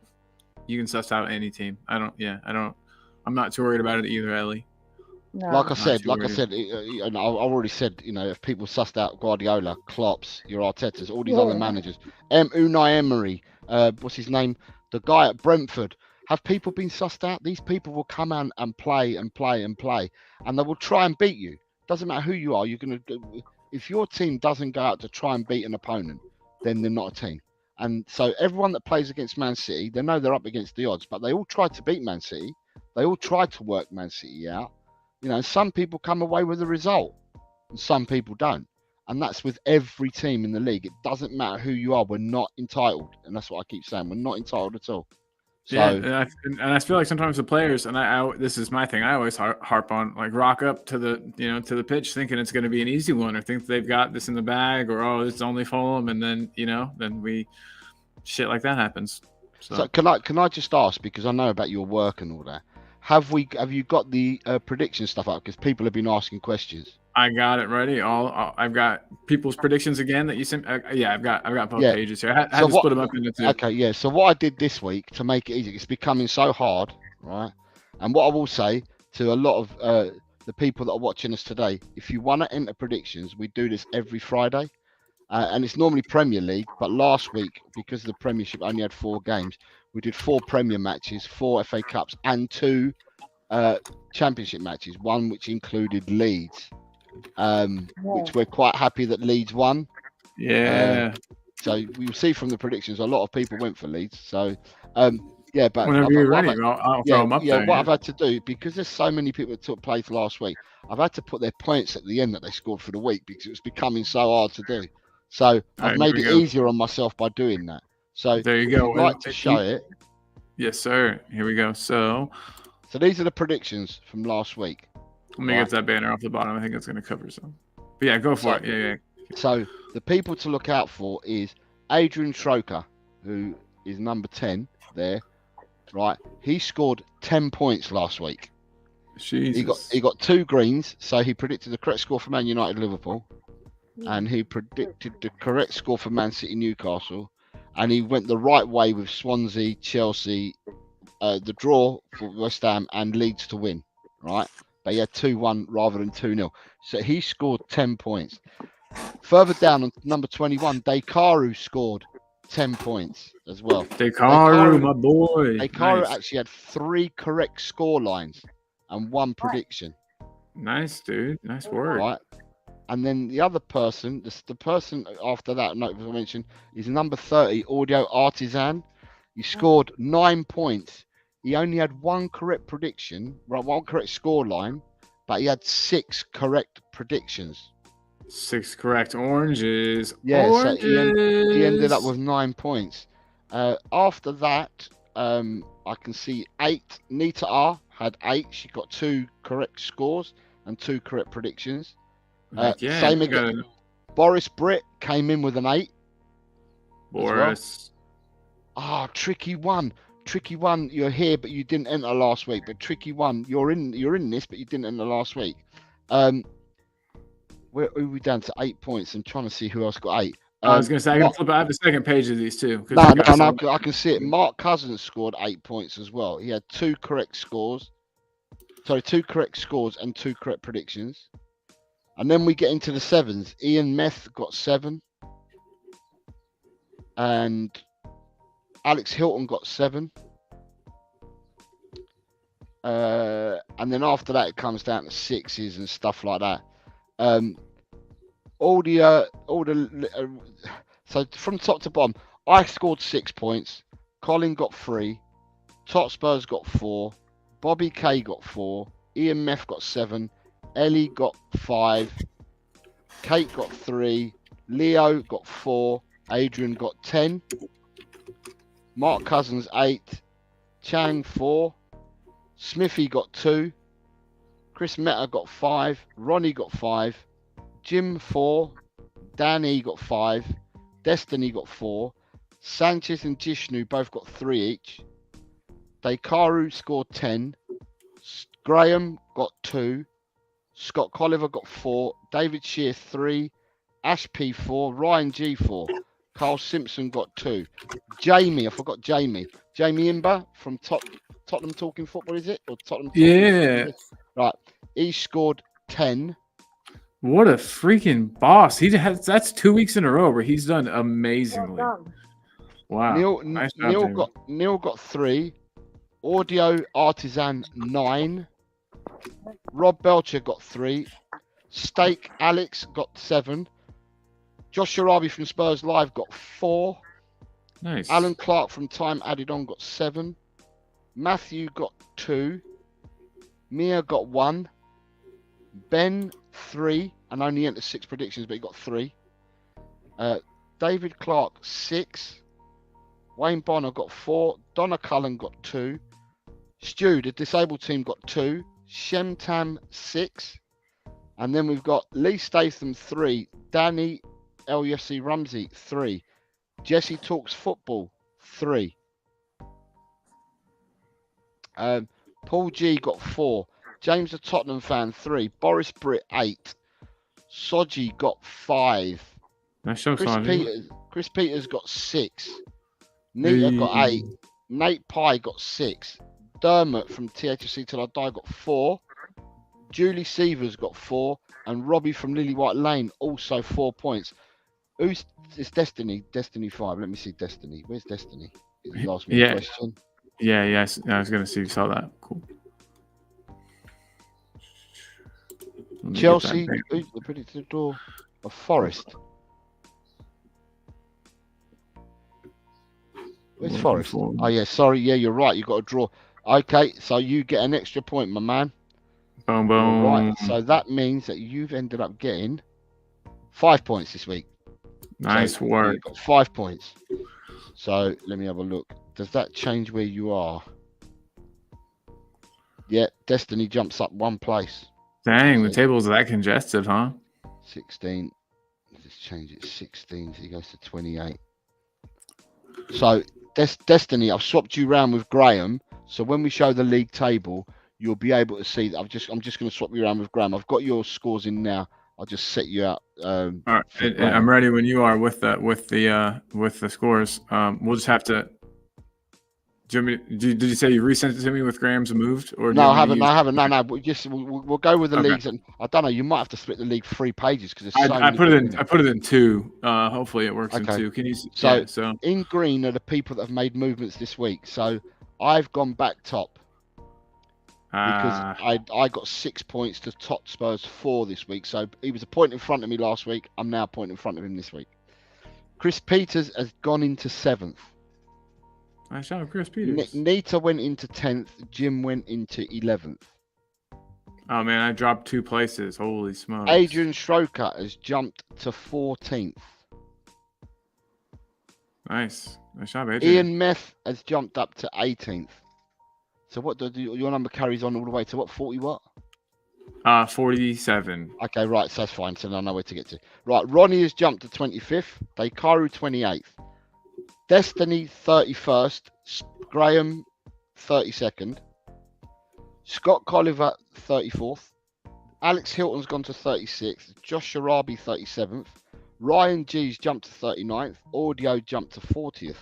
You can suss out any team. I'm not too worried about it either, Ellie. No. Like I said, and I already said, if people sussed out Guardiola, Klopps, your Artetas, all these other managers, Unai Emery, what's his name? The guy at Brentford, have people been sussed out? These people will come out and play and play and play, and they will try and beat you. Doesn't matter who you are. If your team doesn't go out to try and beat an opponent, then they're not a team. And so everyone that plays against Man City, they know they're up against the odds, but they all try to beat Man City. They all try to work Man City out. Some people come away with a result, and some people don't. And that's with every team in the league. It doesn't matter who you are. We're not entitled. And that's what I keep saying. We're not entitled at all. So, yeah, and I feel like sometimes the players, and I this is my thing. I always harp on, like, rock up to the pitch thinking it's going to be an easy one, or think they've got this in the bag, or it's only Fulham, and then then shit like that happens. So can I just ask, because I know about your work and all that, have you got the prediction stuff up? Because people have been asking questions. I got it ready. I've got people's predictions again that you sent. Yeah, I've got both pages here. I had to split them up into two. Okay, yeah. So what I did this week to make it easy, it's becoming so hard, right? And what I will say to a lot of the people that are watching us today, if you want to enter predictions, we do this every Friday, and it's normally Premier League. But last week, because the Premiership only had 4 games, we did 4 Premier matches, 4 FA Cups, and 2 Championship matches. One which included Leeds. Which we're quite happy that Leeds won. Yeah. So we'll see from the predictions, a lot of people went for Leeds. So yeah, but whenever you're ready, I'll throw them up there. What I've had to do, because there's so many people that took place last week, I've had to put their points at the end that they scored for the week, because it was becoming so hard to do. So I've made it easier on myself by doing that. So there you go. I'd like to show it. Yes, sir. Here we go. So these are the predictions from last week. Let me get that banner off the bottom. I think it's going to cover some. But yeah, go for it. Yeah. So the people to look out for is Adrian Troker, who is number 10 there, right? He scored 10 points last week. Jesus. He got 2 greens, so he predicted the correct score for Man United Liverpool, and he predicted the correct score for Man City Newcastle, and he went the right way with Swansea, Chelsea, the draw for West Ham, and Leeds to win, right? But he had 2-1 rather than 2-0. So he scored 10 points. Further down on number 21, Dekaru scored 10 points as well. Dekaru, my boy. Dekaru actually had 3 correct score lines and 1 prediction. Nice, dude. Nice work. Right. And then the other person, the person after that, I mentioned, is number 30, Audio Artisan. He scored 9 points. He only had 1 correct prediction, right, 1 correct score line, but he had 6 correct predictions. 6 correct oranges. Yeah, oranges. So he ended up with 9 points. After that, I can see 8. Nita R had 8. She got 2 correct scores and 2 correct predictions. Same again. Boris Britt came in with an 8. Boris. Tricky one. Tricky one, you're here, but you didn't enter last week. But Tricky one, you're in this, but you didn't enter last week. Where are we down to 8 points? I'm trying to see who else got 8. I was going to say, I have the second page of these too. No, I can see it. Mark Cousins scored 8 points as well. He had 2 correct scores. Sorry, 2 correct scores and 2 correct predictions. And then we get into the 7s. Ian Meth got 7. And Alex Hilton got 7. And then after that, it comes down to 6s and stuff like that. So from top to bottom, I scored 6 points. Colin got 3. Top Spurs got 4. Bobby K got 4. Ian Meth got 7. Ellie got 5. Kate got 3. Leo got 4. Adrian got 10. Mark Cousins 8. Chang 4. Smithy got 2. Chris Meta got 5. Ronnie got 5. Jim 4. Danny got 5. Destiny got 4. Sanchez and Jishnu both got 3 each. Dekaru scored 10. Graham got 2. Scott Colliver got 4. David Shear 3. Ash P 4. Ryan G 4. Carl Simpson got 2. Jamie, I forgot Jamie. Jamie Imber from Tottenham Talking Football, is it? Or Tottenham Talking Football? Right. He scored 10. What a freaking boss. That's 2 weeks in a row where he's done amazingly. Well done. Wow. Neil got 3. Audio Artisan 9. Rob Belcher got 3. Steak Alex got 7. Josh Sharabi from Spurs Live got 4. Nice. Alan Clark from Time Added On got 7. Matthew got 2. Mia got 1. Ben 3 and only entered 6 predictions, but he got 3. David Clark 6. Wayne Bonner got 4. Donna Cullen got 2. Stu, the disabled team, got 2. Shemtam 6. And then we've got Lee Statham 3. Danny LUFC Rumsey 3. Jesse Talks Football 3. Paul G got 4. James the Tottenham Fan 3. Boris Britt 8. Soji got 5. Nice show, Sanji. Chris Peters got 6. Nita got 8. Nate Pye got 6. Dermot from THC Till I Die got 4. Julie Seavers got 4. And Robbie from Lily White Lane also 4 points. It's Destiny? Destiny 5. Let me see Destiny. Where's Destiny? You asked me a question. Yeah, yes. I was going to see if you saw that. Cool. Chelsea, who's the predicted draw of Forest? Where's Forest? Oh, yeah, sorry. Yeah, you're right. You got a draw. Okay, so you get an extra point, my man. Boom, boom. Right, so that means that you've ended up getting 5 points this week. Nice work. You've got 5 points. So let me have a look. Does that change where you are? Yeah, Destiny jumps up 1 place. Dang, the tables are that congested, huh? 16. Let's change it. 16. So he goes to 28. So Destiny, I've swapped you around with Graham. So when we show the league table, you'll be able to see that I'm just going to swap you around with Graham. I've got your scores in now. I'll just set you out. All right, I'm ready when you are with the scores. We'll just have to. Did you say you resent it to me with Graham's moved? Or no, I haven't. No. We'll go with the leagues, and I don't know. You might have to split the league 3 pages because I put it in 2. Hopefully it works in 2. Can you? So in green are the people that have made movements this week. So I've gone back top because I got 6 points to top Spurs 4 this week. So he was a point in front of me last week. I'm now a point in front of him this week. Chris Peters has gone into 7th. I shot Chris Peters. Nita went into 10th. Jim went into 11th. Oh man, I dropped 2 places. Holy smokes! Adrian Stroker has jumped to 14th. Nice job, Adrian. Ian Meth has jumped up to 18th. So what your number carries on all the way to what? 40 what? 47. Okay, right. So that's fine. So I know where to get to. Right, Ronnie has jumped to 25th. Daikaru 28th. Destiny 31st, Graham 32nd, Scott Colliver 34th, Alex Hilton's gone to 36th, Josh Sharabi 37th, Ryan G's jumped to 39th, Audio jumped to 40th,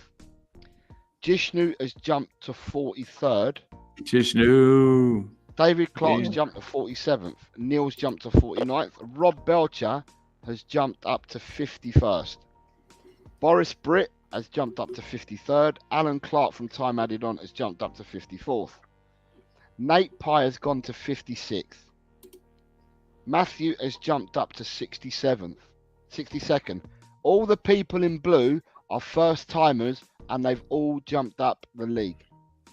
Jishnu has jumped to 43rd, Jishnu, David Clark's jumped to 47th, Neil's jumped to 49th, Rob Belcher has jumped up to 51st, Boris Britt has jumped up to 53rd. Alan Clark from Time Added On has jumped up to 54th. Nate Pye has gone to 56th. Matthew has jumped up to 62nd. All the people in blue are first timers and they've all jumped up the league.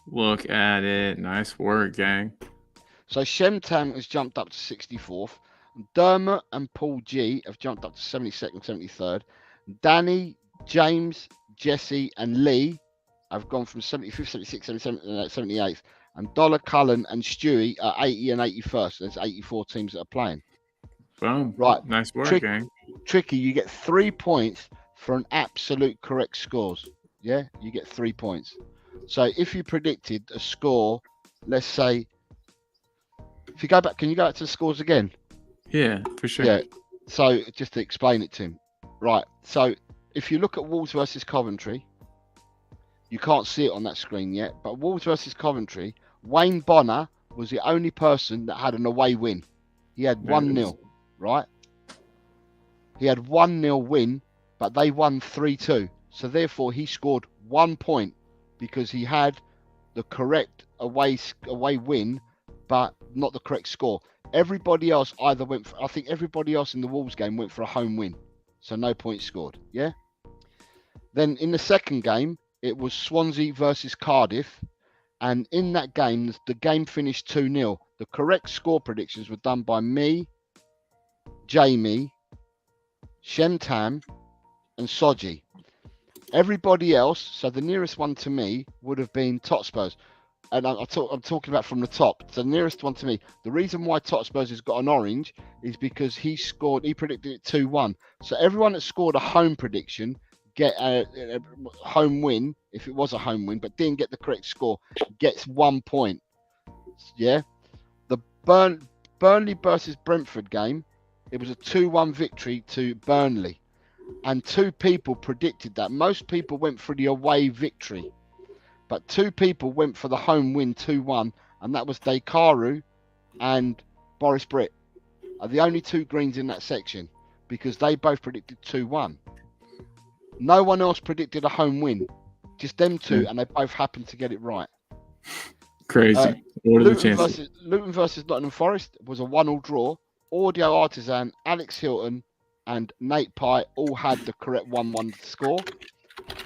Look at it. Nice work, gang. So Shemtam has jumped up to 64th. Dermot and Paul G have jumped up to 72nd, 73rd. Danny, James, Jesse and Lee have gone from 75th, 76th, 77th, and 78th. And Dollar Cullen and Stewie are 80 and 81st. There's 84 teams that are playing. Boom. Right. Nice work, gang. Tricky, you get 3 points for an absolute correct scores. Yeah, you get 3 points. So if you predicted a score, let's say, if you go back, can you go back to the scores again? Yeah, for sure. Yeah. So just to explain it to him. Right. So if you look at Wolves versus Coventry, you can't see it on that screen yet, but Wolves versus Coventry, Wayne Bonner was the only person that had an away win. He had 1-0, right? He had 1-0 win, but they won 3-2. So therefore he scored 1 point because he had the correct away win, but not the correct score. Everybody else either went for, I think everybody else in the Wolves game went for a home win. So no points scored, yeah? Then in the second game, it was Swansea versus Cardiff. And in that game, the game finished 2-0. The correct score predictions were done by me, Jamie, Shentam, and Soji. Everybody else, so the nearest one to me would have been Totspurs. And I'm talking about from the top. So the nearest one to me. The reason why Totspurs has got an orange is because he predicted it 2-1. So everyone that scored a home prediction get a home win, if it was a home win, but didn't get the correct score, gets 1 point. Yeah. The Burnley versus Brentford game, it was a 2-1 victory to Burnley. And 2 people predicted that. Most people went for the away victory. But 2 people went for the home win 2-1, and that was Dekaru and Boris Britt. Are the only 2 greens in that section because they both predicted 2-1. No one else predicted a home win, just them 2, and they both happened to get it right. Crazy. What are the chances? Luton versus Nottingham Forest was a 1-1 draw. Audio Artisan, Alex Hilton, and Nate Pye all had the correct 1-1 score.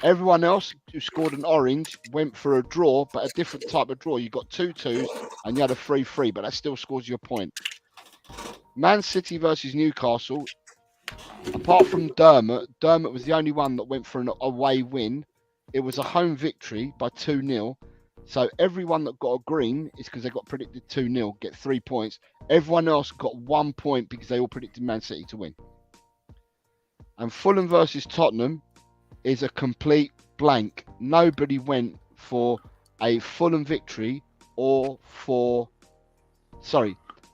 Everyone else who scored an orange went for a draw, but a different type of draw. You got 2 2s and you had a 3-3, but that still scores you a point. Man City versus Newcastle. Apart from Dermot was the only one that went for an away win. It was a home victory by 2-0. So everyone that got a green is because they got predicted 2-0, get 3 points. Everyone else got 1 point because they all predicted Man City to win. And Fulham versus Tottenham is a complete blank. Nobody went for a Fulham victory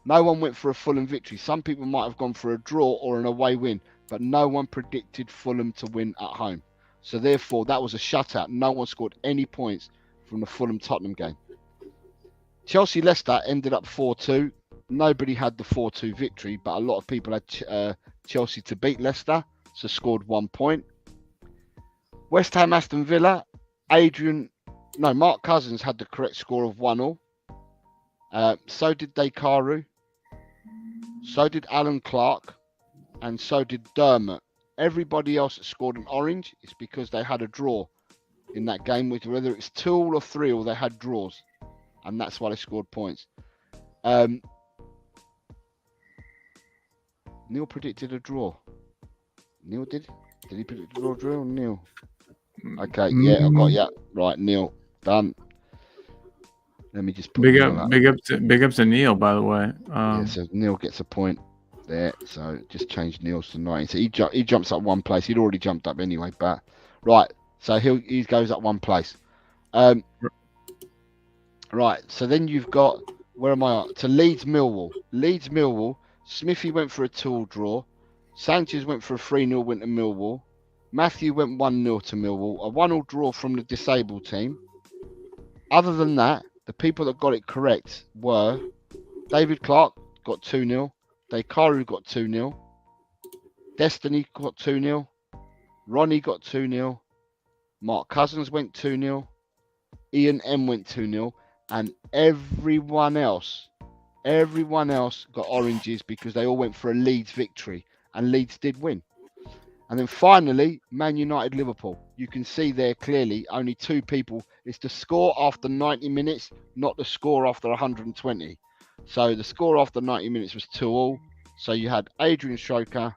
no one went for a Fulham victory. Some people might have gone for a draw or an away win, but no one predicted Fulham to win at home. So therefore, that was a shutout. No one scored any points from the Fulham-Tottenham game. Chelsea-Leicester ended up 4-2. Nobody had the 4-2 victory, but a lot of people had Chelsea to beat Leicester, so scored 1 point. West Ham Aston Villa, Mark Cousins had the correct score of 1-1. So did Dekaru. So did Alan Clark. And so did Dermot. Everybody else that scored an orange is because they had a draw in that game, whether it's 2 or 3 or they had draws. And that's why they scored points. Neil predicted a draw. Neil did? Did he predict a draw? Neil? Okay, yeah, I've got right, Neil, done. Let me just put big up to Neil, by the way. So Neil gets a point there. So just change Neil's to 9. So he jumps up 1 place. He'd already jumped up anyway, but right. So he goes up 1 place. Right. So then you've got, where am I at? To Leeds Millwall. Smithy went for a 2-2 draw. Sanchez went for a 3-0 win to Millwall. Matthew went 1-0 to Millwall. A 1-1 draw from the disabled team. Other than that, the people that got it correct were David Clark got 2-0. Dekaru got 2-0. Destiny got 2-0. Ronnie got 2-0. Mark Cousins went 2-0. Ian M went 2-0. And everyone else got oranges because they all went for a Leeds victory. And Leeds did win. And then finally, Man United Liverpool. You can see there clearly only 2 people. It's the score after 90 minutes, not the score after 120. So the score after 90 minutes was 2-2. So you had Adrian Stroker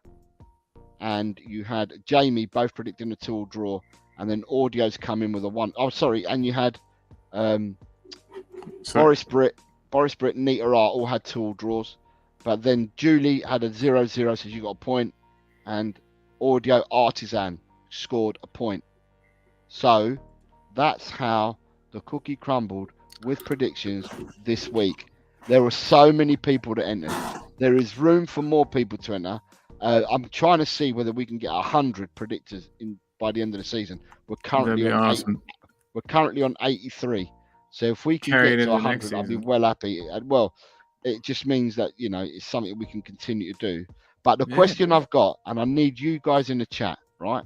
and you had Jamie both predicting a 2-2 draw. And then Audio's come in with a 1. Oh, sorry. And you had Boris Britt, Nita R all had 2-2 draws. But then Julie had a 0-0, so you got a point. And Audio Artisan scored a point. So that's how the cookie crumbled with predictions this week. There were so many people that entered. There is room for more people to enter. I'm trying to see whether we can get 100 predictors by the end of the season. We're currently on 83. So if we can get to 100, I'll be well happy. Well, it just means that, it's something we can continue to do. But the question I've got, and I need you guys in the chat, right?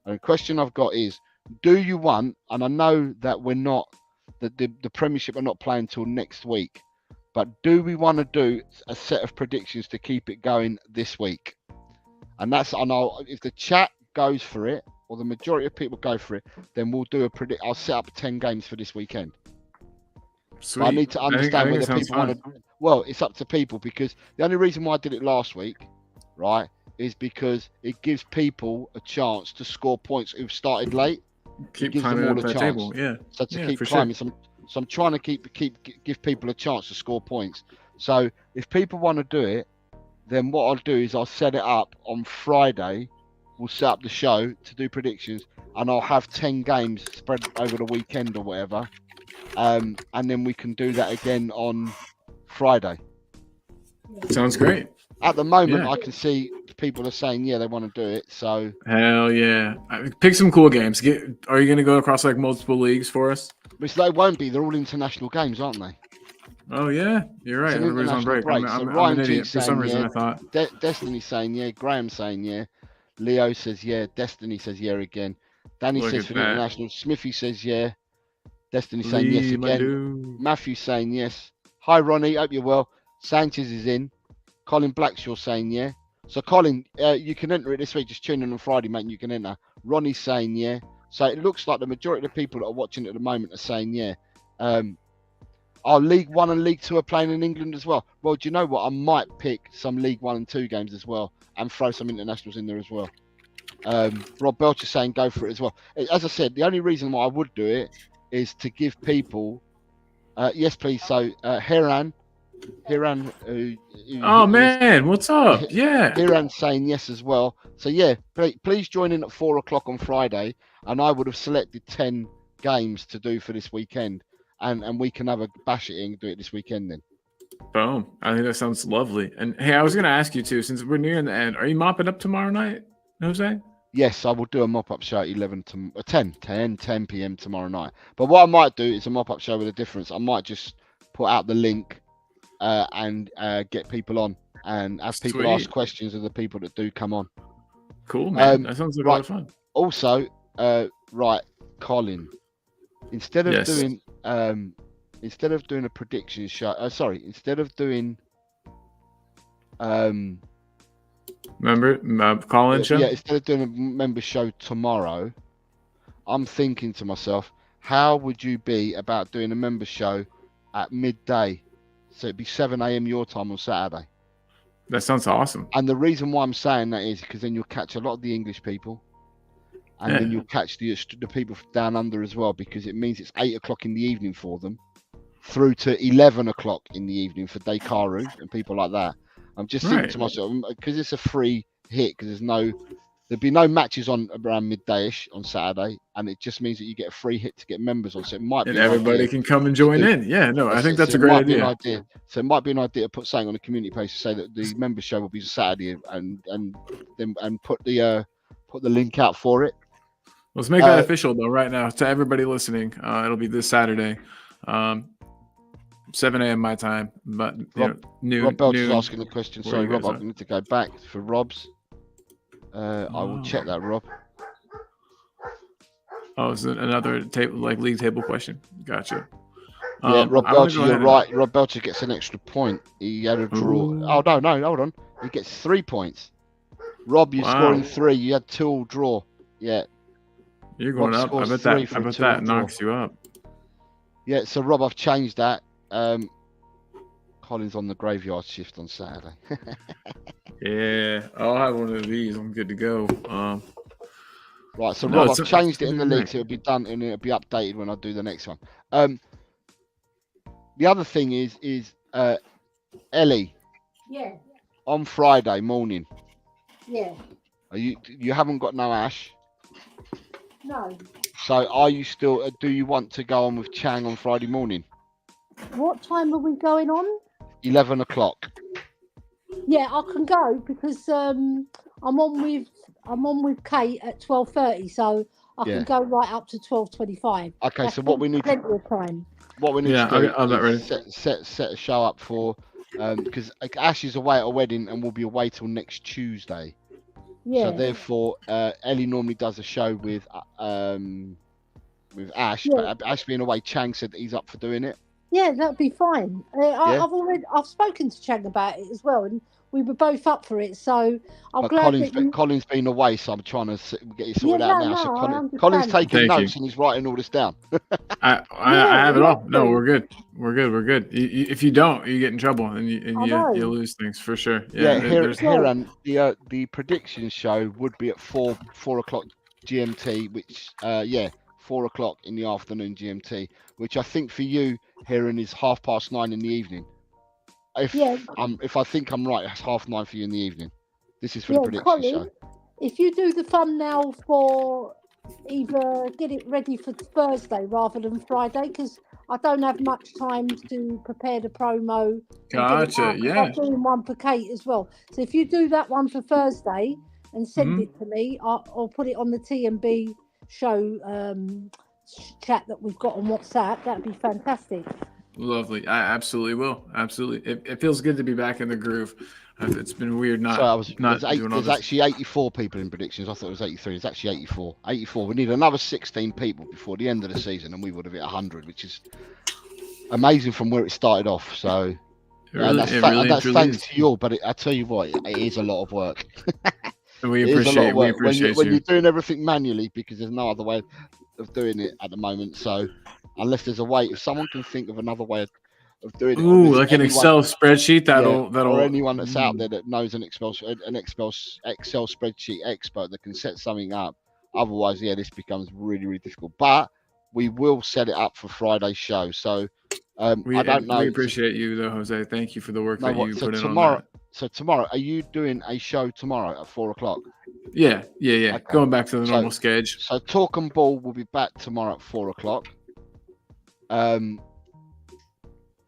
And the question I've got is, do you want, and I know that we're not, that the Premiership are not playing till next week, but do we want to do a set of predictions to keep it going this week? And I know if the chat goes for it, or the majority of people go for it, then we'll do I'll set up 10 games for this weekend. Sweet. But I need to understand whether people want to. Well, it's up to people, because the only reason why I did it last week, right, is because it gives people a chance to score points who've started late. Keep gives them climbing all up a that chance. table. Yeah. So to Yeah, keep for climbing, sure. so I'm trying to give people a chance to score points. So if people want to do it, then what I'll do is I'll set it up on Friday. We'll set up the show to do predictions, and I'll have 10 games spread over the weekend or whatever. And then we can do that again on Friday. Sounds great. At the moment, Yeah. I can see people are saying, yeah, they want to do it. So Hell yeah. Pick some cool games. Are you going to go across like multiple leagues for us? which they won't be. They're all international games, aren't they? Oh yeah, you're right. It's an Everybody's on international break. break. So I'm Ryan an G idiot. For some saying, reason, yeah. I thought. Destiny saying, yeah. Graham saying, yeah. Leo says, yeah. Destiny says, yeah, again. Danny Look says at for the that. international. Smithy says, yeah. Destiny saying, yes, Lee, my again. dude. Matthew saying, yes. Hi, Ronnie. Hope you're well. Sanchez is in. Colin Blackshaw saying, yeah. So, Colin, you can enter it this week. Just tune in on Friday, mate. You can enter. Ronnie's saying, yeah. So, it looks like the majority of the people that are watching at the moment are saying, yeah. Our League 1 and League 2 are playing in England as well. Well, do you know what? I might pick some League 1 and 2 games as well and throw some internationals in there as well. Rob Belcher saying go for it as well. As I said, the only reason why I would do it is to give people... yes, please. So, Hiran, Oh man, what's up? Yeah. Hiran's saying yes as well. So, yeah, please join in at 4 o'clock on Friday, and I would have selected 10 games to do for this weekend. And we can have a bash it and do it this weekend then. Boom. I think that sounds lovely. And hey, I was going to ask you too, since we're nearing the end, are you mopping up tomorrow night, Jose? Yes, I will do a mop-up show at 10 p.m. tomorrow night. But what I might do is a mop-up show with a difference. I might just put out the link and get people on and have people Sweet. ask questions of the people that do come on. Cool, man. That sounds like a lot of fun. Also, right, Colin, instead of doing a prediction show, instead of doing Remember call-in show? yeah, instead of doing a member show tomorrow, I'm thinking to myself, how would you be about doing a member show at midday? So it'd be 7 a.m. your time on Saturday. That sounds awesome. And the reason why I'm saying that is because then you'll catch a lot of the English people, and then you'll catch the people down under as well, because it means it's 8 o'clock in the evening for them, through to 11 o'clock in the evening for Dekaru and people like that. I'm just thinking to myself, because it's a free hit, because there'd be no matches on around midday-ish on Saturday, and it just means that you get a free hit to get members on. So it might be everybody can come and join in. Yeah, no, I think that's a great idea. So it might be an idea to put something on the community page to say that the member show will be Saturday, and put the link out for it. Let's make that official though right now to everybody listening. It'll be this Saturday, 7 a.m. my time, but noon. Rob Belch is asking the question. Sorry, Rob, I need to go back for Rob's. I will check that, Rob. Oh, is it another league table question? Gotcha. Yeah, Rob Belcher, you're right. Rob Belcher gets an extra point. He had a draw. Ooh. Oh no, hold on. He gets 3 points. Rob, you're scoring 3. You had 2 all draw. Yeah. You're going up. I bet that knocks you up. Yeah, so Rob, I've changed that. Colin's on the graveyard shift on Saturday. Yeah, I'll have one of these. I'm good to go. Right, so Rob, I've changed it in the league, so it'll be done and it'll be updated when I do the next one. The other thing is Ellie. Yeah. On Friday morning. Yeah. You haven't got no Ash. No. So are you still? Do you want to go on with Chang on Friday morning? What time are we going on? 11 o'clock. Yeah, I can go because I'm on with Kate at 12:30, so I can go right up to 12:25. Okay, That's so what we need plenty of time. What we need to do I'm not ready. is set a show up for because Ash is away at a wedding and will be away till next Tuesday. Yeah. So therefore, Ellie normally does a show with Ash, but Ash being away, Chang said that he's up for doing it. Yeah, that'd be fine. I've spoken to Chang about it as well, and we were both up for it. So I'm But glad that you. Colin's been away, so I'm trying to get it sorted Yeah, out no, now. So no, I Colin's understand. taking Thank you. notes and he's writing all this down. I Yeah, have it you all. have No, to. we're good. We're good. If you don't, you get in trouble and I you know. lose things for sure. Yeah, Yeah, here there's Yeah. and the prediction show would be at 4 o'clock GMT, which 4 o'clock in the afternoon GMT, which I think for you, Heron, is 9:30 in the evening. If I think I'm right, it's 9:30 for you in the evening. This is for the prediction Colin, show. if you do the thumbnail for either get it ready for Thursday rather than Friday, because I don't have much time to prepare the promo. and get it Gotcha. out, 'cause Yeah. I'm doing one for Kate as well. So if you do that one for Thursday and send Mhm. it to me, I'll put it on the TMB show chat that we've got on WhatsApp. That'd be fantastic. Lovely. I absolutely will. Absolutely. It feels good to be back in the groove. It's been weird not doing all There's this. actually 84 people in predictions. I thought it was 83. It's actually 84. 84. We need another 16 people before the end of the season, and we would have hit 100, which is amazing from where it started off. So, that's thanks to you all. But I tell you what, it is a lot of work. We appreciate when you. you're doing everything manually, because there's no other way of doing it at the moment. So, unless there's a way, if someone can think of another way of doing it, Ooh, like an Excel spreadsheet that'll or anyone that's out there that knows an Excel spreadsheet expert that can set something up. Otherwise, this becomes really, really difficult. But we will set it up for Friday's show. So I don't know. We appreciate you though, Jose. Thank you for the work that you put in on that. So tomorrow, are you doing a show tomorrow at 4 o'clock? Yeah. Okay. Going back to the normal schedule. So Talk and Ball will be back tomorrow at 4 o'clock.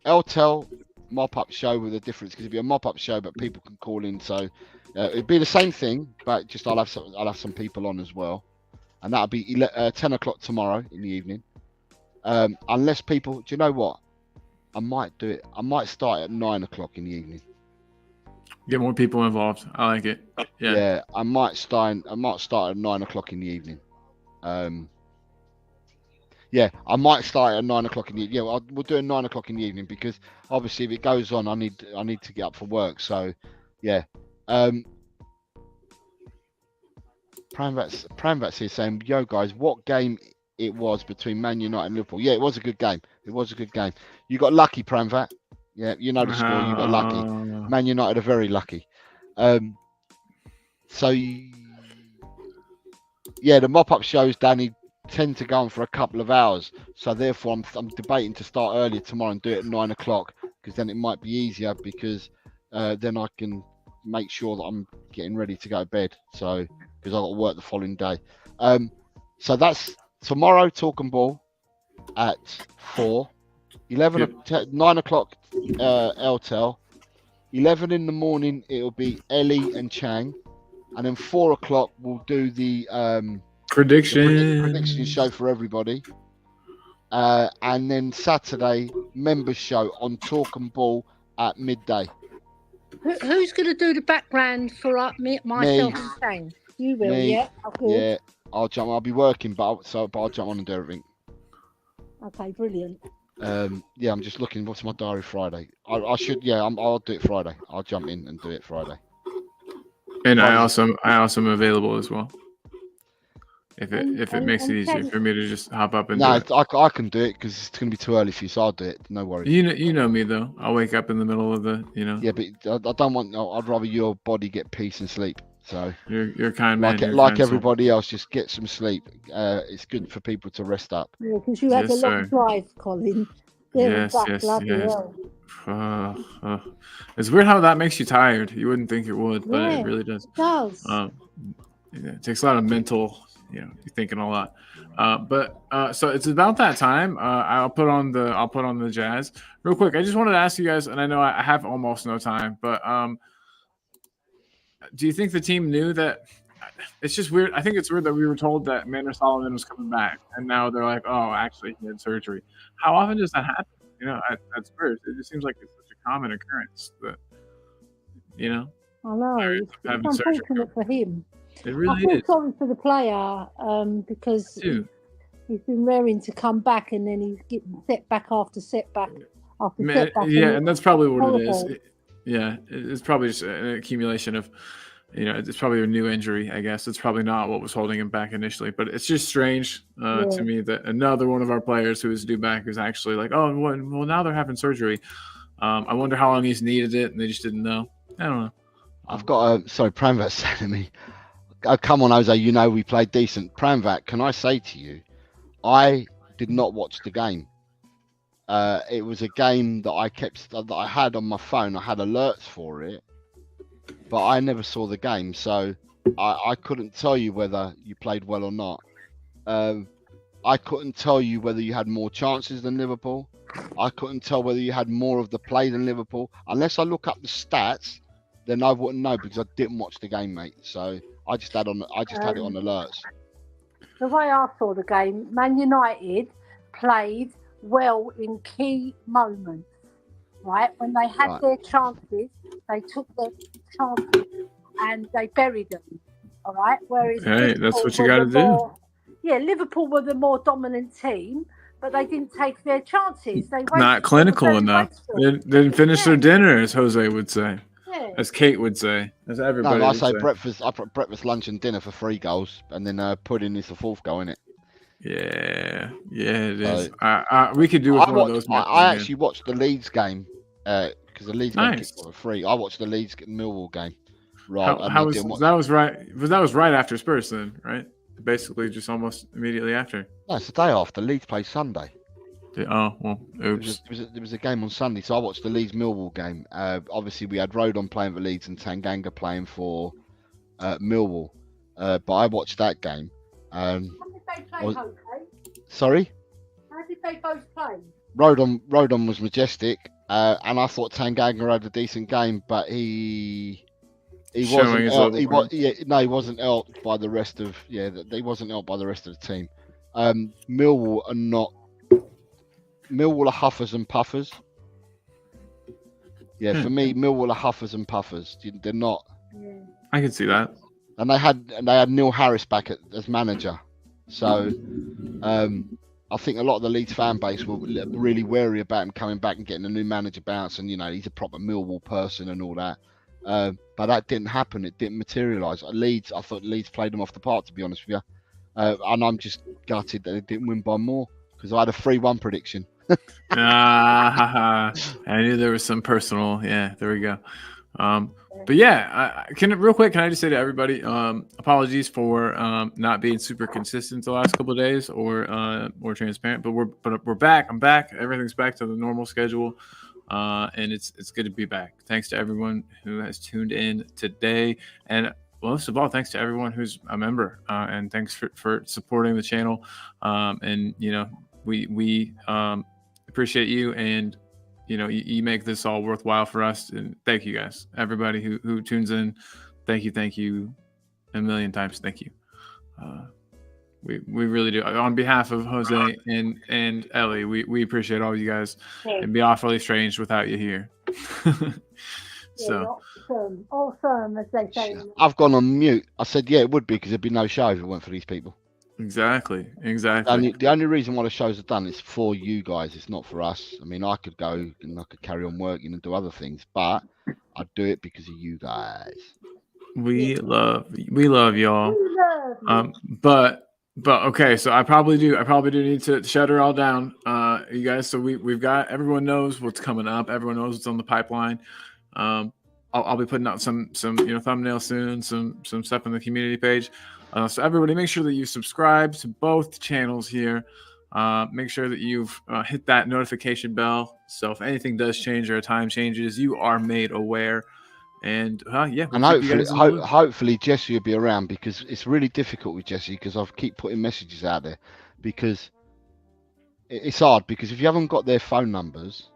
LTEL mop-up show with a difference, because it'll be a mop-up show, but people can call in. So it'd be the same thing, but just I'll have some people on as well, and that'll be 10 o'clock tomorrow in the evening. Unless people, do you know what? I might do it. I might start at 9 o'clock in the evening. Get more people involved. I like it. Yeah. Yeah, I might start at 9 o'clock in the evening. Yeah, I might start at 9 o'clock in the evening. Yeah, we'll do it 9 o'clock in the evening, because obviously if it goes on, I need to get up for work. So, yeah. Pramvat's here saying, "Yo guys, what game it was between Man United and Liverpool?" Yeah, it was a good game. You got lucky, Pramvat. Yeah, you know the score. You got lucky. Man United are very lucky. So yeah, the mop-up shows, Danny, tend to go on for a couple of hours. So therefore, I'm debating to start earlier tomorrow and do it at 9 o'clock, because then it might be easier, because then I can make sure that I'm getting ready to go to bed. So because I've got to work the following day. So that's tomorrow. Talk and Ball at 4. 9 o'clock LTEL. 11 in the morning it'll be Ellie and Chang, and then 4 o'clock we'll do the prediction show for everybody, and then Saturday members show on Talk and Ball at midday. Who's going to do the background for myself and Chang? You will, yeah. Yeah, I'll be working, but I'll jump on and do everything. Okay, brilliant. Yeah, I'm just looking. What's my diary Friday? I should. Yeah, I'll do it Friday. I'll jump in and do it Friday. And I also am available as well. If it makes it easier for me to just hop up and do it. I can do it, because it's going to be too early for you, so I'll do it. No worries. You know me though. I'll wake up in the middle of the. Yeah, but I don't want. I'd rather your body get peace and sleep. So you're a kind man. Like everybody else, just get some sleep. It's good for people to rest up. Yeah, because you had a long drive, Colin. Yes. It's weird how that makes you tired. You wouldn't think it would, but it really does. It does. It takes a lot of mental, you're thinking a lot. So it's about that time. I'll put on the jazz real quick. I just wanted to ask you guys, and I know I have almost no time, but do you think the team knew that? It's just weird. I think it's weird that we were told that Manor Solomon was coming back, and now they're like, "Oh, actually, he had surgery." How often does that happen? At Spurs, it just seems like it's such a common occurrence that, I know. It's unfortunate for him. It really I feel is. sorry for the player, because he's been raring to come back, and then he's getting setback after setback after setback. Yeah, and that's probably what it is. Yeah, it's probably just an accumulation of, it's probably a new injury. I guess it's probably not what was holding him back initially, but it's just strange to me that another one of our players who is due back is actually like, oh, well, now they're having surgery. I wonder how long he's needed it, and they just didn't know. I don't know. I've got sorry, Pramvat's saying to me, oh, come on, Jose, you know we played decent. Pramvat, can I say to you, I did not watch the game. It was a game that I had on my phone. I had alerts for it, but I never saw the game, so I couldn't tell you whether you played well or not. I couldn't tell you whether you had more chances than Liverpool. I couldn't tell whether you had more of the play than Liverpool. Unless I look up the stats, then I wouldn't know because I didn't watch the game, mate. So I just had it on alerts. The way I saw the game, Man United played well in key moments, right? When they had their chances, they took their chances and they buried them, all right? Whereas that's what you got to do. Yeah, Liverpool were the more dominant team, but they didn't take their chances. They not clinical enough. They didn't finish their dinner, as Jose would say. Yeah. As Kate would say, as everybody. No, I would say breakfast. I put breakfast, lunch, and dinner for 3 goals, and then pudding is the 4th goal, innit? Yeah, it is. We could do it one of those. I actually watched the Leeds game because the Leeds game kicked for free. I watched the Leeds Millwall game. Right. That was right? That was right after Spurs, then, right? Basically, just almost immediately after. No, it's the day after. Leeds play Sunday. Oh well, oops. There was a game on Sunday, so I watched the Leeds Millwall game. Obviously, we had Rodon playing for Leeds and Tanganga playing for Millwall, but I watched that game. How did they play, Jose? Sorry? How did they both play? Rodon was majestic, and I thought Tanganga had a decent game, but he wasn't helped. He wasn't helped by the rest of He wasn't helped by the rest of the team. Millwall are huffers and puffers. Yeah, for me, Millwall are huffers and puffers. They're not. Yeah. I can see that. And they had Neil Harris back as manager, so I think a lot of the Leeds fan base were really wary about him coming back and getting a new manager bounce. And he's a proper Millwall person and all that. But that didn't happen. It didn't materialise. I thought Leeds played them off the park, to be honest with you. And I'm just gutted that they didn't win by more because I had a 3-1 prediction. I knew there was some personal. Yeah, there we go. But yeah, real quick, can I just say to everybody, apologies for not being super consistent the last couple of days or transparent. But we're back. I'm back. Everything's back to the normal schedule. And it's good to be back. Thanks to everyone who has tuned in today, and most of all, thanks to everyone who's a member. And thanks for supporting the channel. And we appreciate you, and you make this all worthwhile for us. And thank you guys, everybody who tunes in. Thank you a million times. Thank you. We really do. On behalf of Jose and Ellie, we appreciate all you guys. It'd be awfully strange without you here. So awesome, as they say. I've gone on mute. I said, yeah, it would be because there'd be no show if it weren't for these people. Exactly. The only reason why the shows are done is for you guys. It's not for us. I mean, I could go and I could carry on working and do other things, but I'd do it because of you guys. We love y'all. But okay, so I probably do need to shut her all down, you guys. So we've got, everyone knows what's coming up. Everyone knows what's on the pipeline. I'll be putting out some thumbnails soon, some stuff on the community page. So everybody, make sure that you subscribe to both channels here. Make sure that you've hit that notification bell. So if anything does change or a time changes, you are made aware. And and hopefully Jesse will be around, because it's really difficult with Jesse, because I keep putting messages out there, because it's hard, because if you haven't got their phone numbers,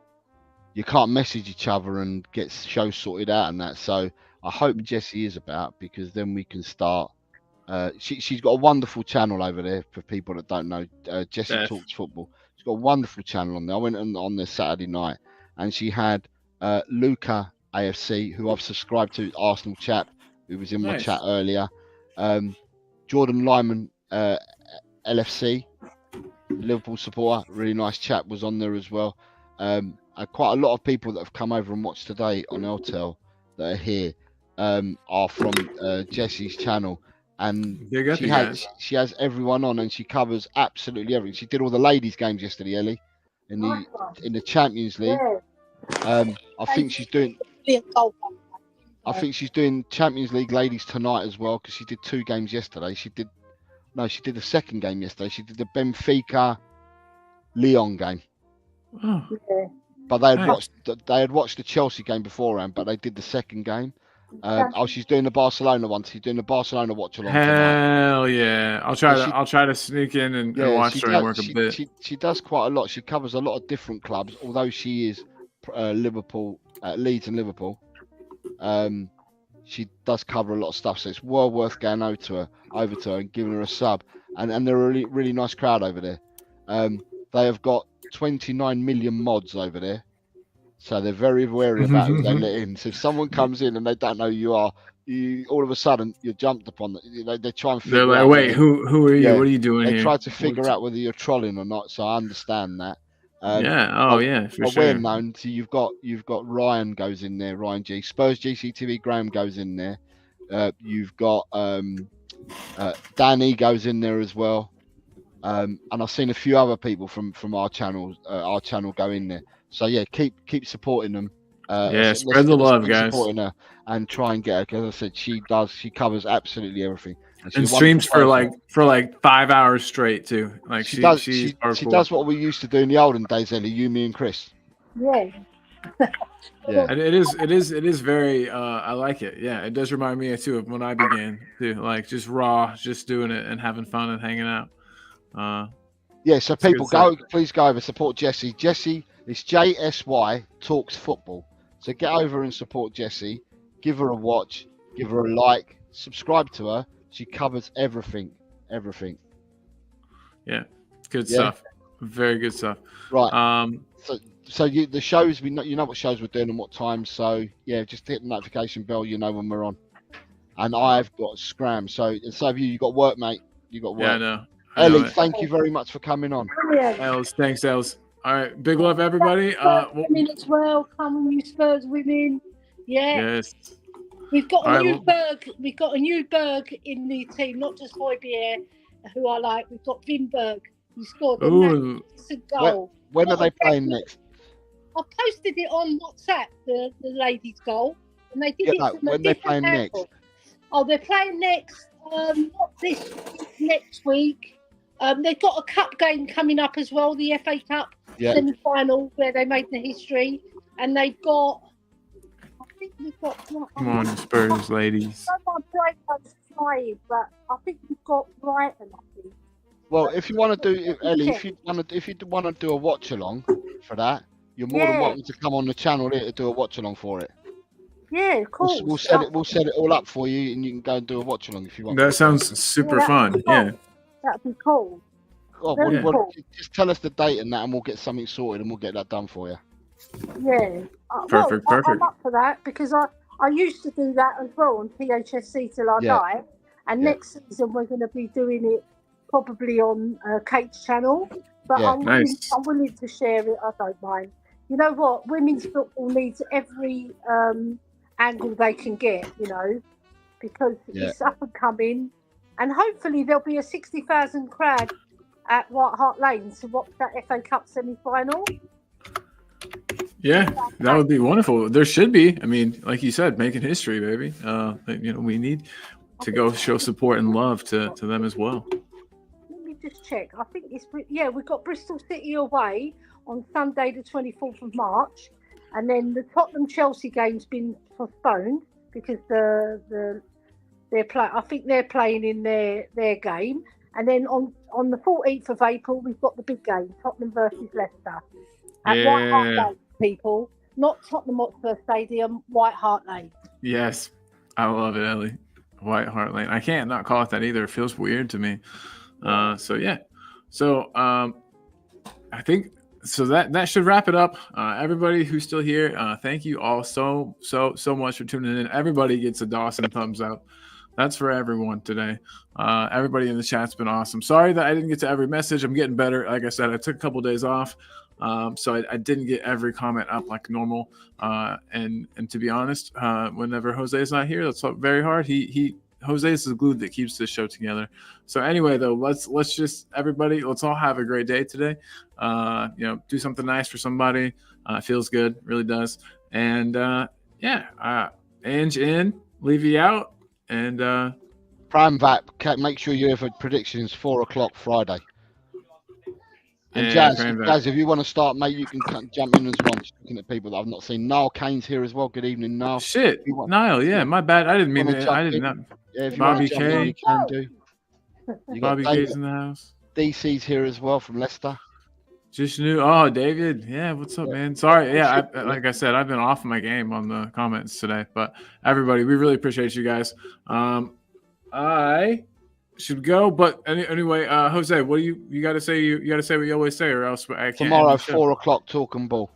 you can't message each other and get shows sorted out and that. So I hope Jesse is about, because then we can start. She's got a wonderful channel over there for people that don't know. Jesse Talks Football. She's got a wonderful channel on there. I went on there Saturday night, and she had Luca AFC, who I've subscribed to, Arsenal chap, who was in my chat earlier. Jordan Lyman, LFC, Liverpool supporter, really nice chap, was on there as well. quite a lot of people that have come over and watched today on LTEL that are here are from Jesse's channel, and Big up, you guys. she has everyone on, and she covers absolutely everything. She did all the ladies' games yesterday, Ellie, in the Champions League. Yeah. I think she's doing. I think she's doing Champions League ladies tonight as well, because she did 2 games yesterday. She did the second game yesterday. She did the Benfica Lyon game. Oh, Yeah. But they Nice. had watched the Chelsea game beforehand, but they did the second game. She's doing the Barcelona one. She's doing the Barcelona watch along tonight. hell yeah! I'll try to sneak in and watch her and work a bit. She does quite a lot. She covers a lot of different clubs, although she is Liverpool, Leeds and Liverpool. She does cover a lot of stuff, so it's well worth going over to her and giving her a sub. And they're a really, really nice crowd over there. They have got 29 million mods over there, so they're very wary about who they let in. So if someone comes in and they don't know who you are, you all of a sudden you're jumped upon. They try and figure They're like, out wait, who are you? Yeah, What are you doing they here? try to figure out whether you're trolling or not. So I understand that. Yeah. Oh yeah, for But sure. we're known. So you've got Ryan goes in there. Ryan G. Spurs GCTV Graham goes in there. You've got Danny goes in there as well. And I've seen a few other people from our channel go in there. So yeah, keep supporting them. Spread the love, keep guys. Supporting her and try and get her, because as I said, she covers absolutely everything. she's And a streams wonderful for person. 5 hours straight too. Like She she's does what we used to do in the olden days, Ellie, you, me, and Chris. Yeah. Yeah. And it is very I like it. Yeah, it does remind me too of when I began too, like just raw, just doing it and having fun and hanging out. Yeah, so It's a good people stuff. please go over, support Jessie. Jessie is JSY Talks Football. So get over and support Jessie. Give her a watch, give her a like, subscribe to her. She covers everything. Everything. Good Yeah. stuff. Very good stuff. Right. So the shows you know what shows we're doing and what time. So yeah, just hit the notification bell, you know when we're on. And I've got Scram. So have you got work, mate. You got work. Yeah, I know. I know Ellie, it. thank you very much for coming on. Yeah. Els, thanks, Els. All right, big love, everybody. Spurs women as well. Come on, you Spurs women. Yeah. Yes. We've got All a right, new Berg. We've got a new Berg in the team, not just Hoybier, who I like. We've got Vinberg, who scored a Ooh, magnificent goal. When are they playing next? I posted it on WhatsApp, the ladies' goal, and they did Yeah, it no, from a when they're different playing angle. Oh, they're playing next. Not this week, next week. They've got a cup game coming up as well, the FA Cup Yeah. semi-final, where they made the history, and they've got. I think we've got. come on, Spurs ladies. I don't know my brain was flying, but I think we've got Brighton. I think. Well, if you want to do, Ellie, if you want to do a watch along for that, you're more than Yeah. welcome to come on the channel here to do a watch along for it. Yeah, of course. We'll set it all up for you, and you can go and do a watch along if you want. That sounds super Yeah, fun. Yeah. That'd be cool. Oh, very cool. just tell us the date and that, and we'll get something sorted, and we'll get that done for you. Yeah. Perfect, perfect. I'm up for that because I used to do that as well on PHSC till I Yeah. die. And Yeah. next season we're going to be doing it probably on Kate's channel. But Yeah. Nice. I'm willing to share it. I don't mind. You know what? Women's football needs every angle they can get, because Yeah. it's up and coming. And hopefully there'll be a 60,000 crowd at White Hart Lane to watch that FA Cup semi-final. Yeah, that would be wonderful. There should be. I mean, like you said, making history, baby. We need to go show support and love to them as well. Let me just check. I think we've got Bristol City away on Sunday the 24th of March, and then the Tottenham Chelsea game's been postponed because I think they're playing in their game, and then on the 14th of April we've got the big game, Tottenham versus Leicester at White Hart Yeah. Lane, people, not Tottenham Hotspur Stadium, White Hart Lane. Yes, I love it, Ellie. White Hart Lane. I can't not call it that either. It feels weird to me. I think so that should wrap it up. Everybody who's still here, thank you all so much for tuning in. Everybody gets a Dawson thumbs up. That's for everyone today. Everybody in the chat's been awesome. Sorry that I didn't get to every message. I'm getting better. Like I said, I took a couple days off. So I didn't get every comment up like normal. And to be honest, whenever Jose is not here, that's very hard. Jose is the glue that keeps this show together. So anyway, though, let's just everybody, let's all have a great day today. Do something nice for somebody. It feels good, really does. And Ange in, Levy out, and Pramvat, make sure you have a predictions 4:00 Friday. And Jazz, if you want to start, mate, you can jump in as well. I'm just looking at people that I've not seen. Niall Kane's here as well. Good evening, Niall. Shit, Niall, yeah, my bad. I didn't mean that. I did not. Yeah, if Bobby you in, you can do. You got Bobby K's in the house. DC's here as well from Leicester. Just new. Oh, David. Yeah, what's up, man? Sorry. Yeah, like I said, I've been off my game on the comments today. But everybody, we really appreciate you guys. I should go, but anyway, Jose, what do you got to say? You got to say what you always say, or else I can't. Tomorrow, 4:00, talk and ball.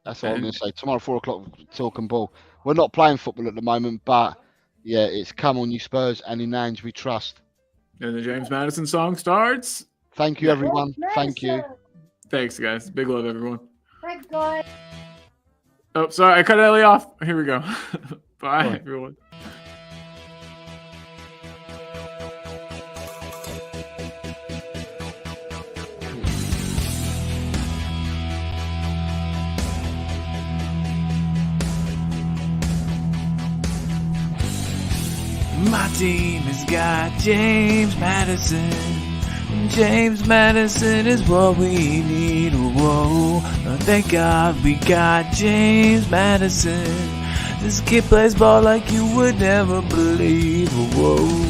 That's what I'm going to say. Tomorrow, 4:00, talk and ball. We're not playing football at the moment, but yeah, it's come on, you Spurs, and in Ange we trust. And the James Madison song starts. Thank you, everyone. Thank you. Thanks, guys. Big love, everyone. Thanks, guys. Oh, sorry, I cut Ellie off. Here we go. Bye, everyone. My team has got James Madison. James Madison is what we need. Whoa, thank God we got James Madison. This kid plays ball like you would never believe. Whoa.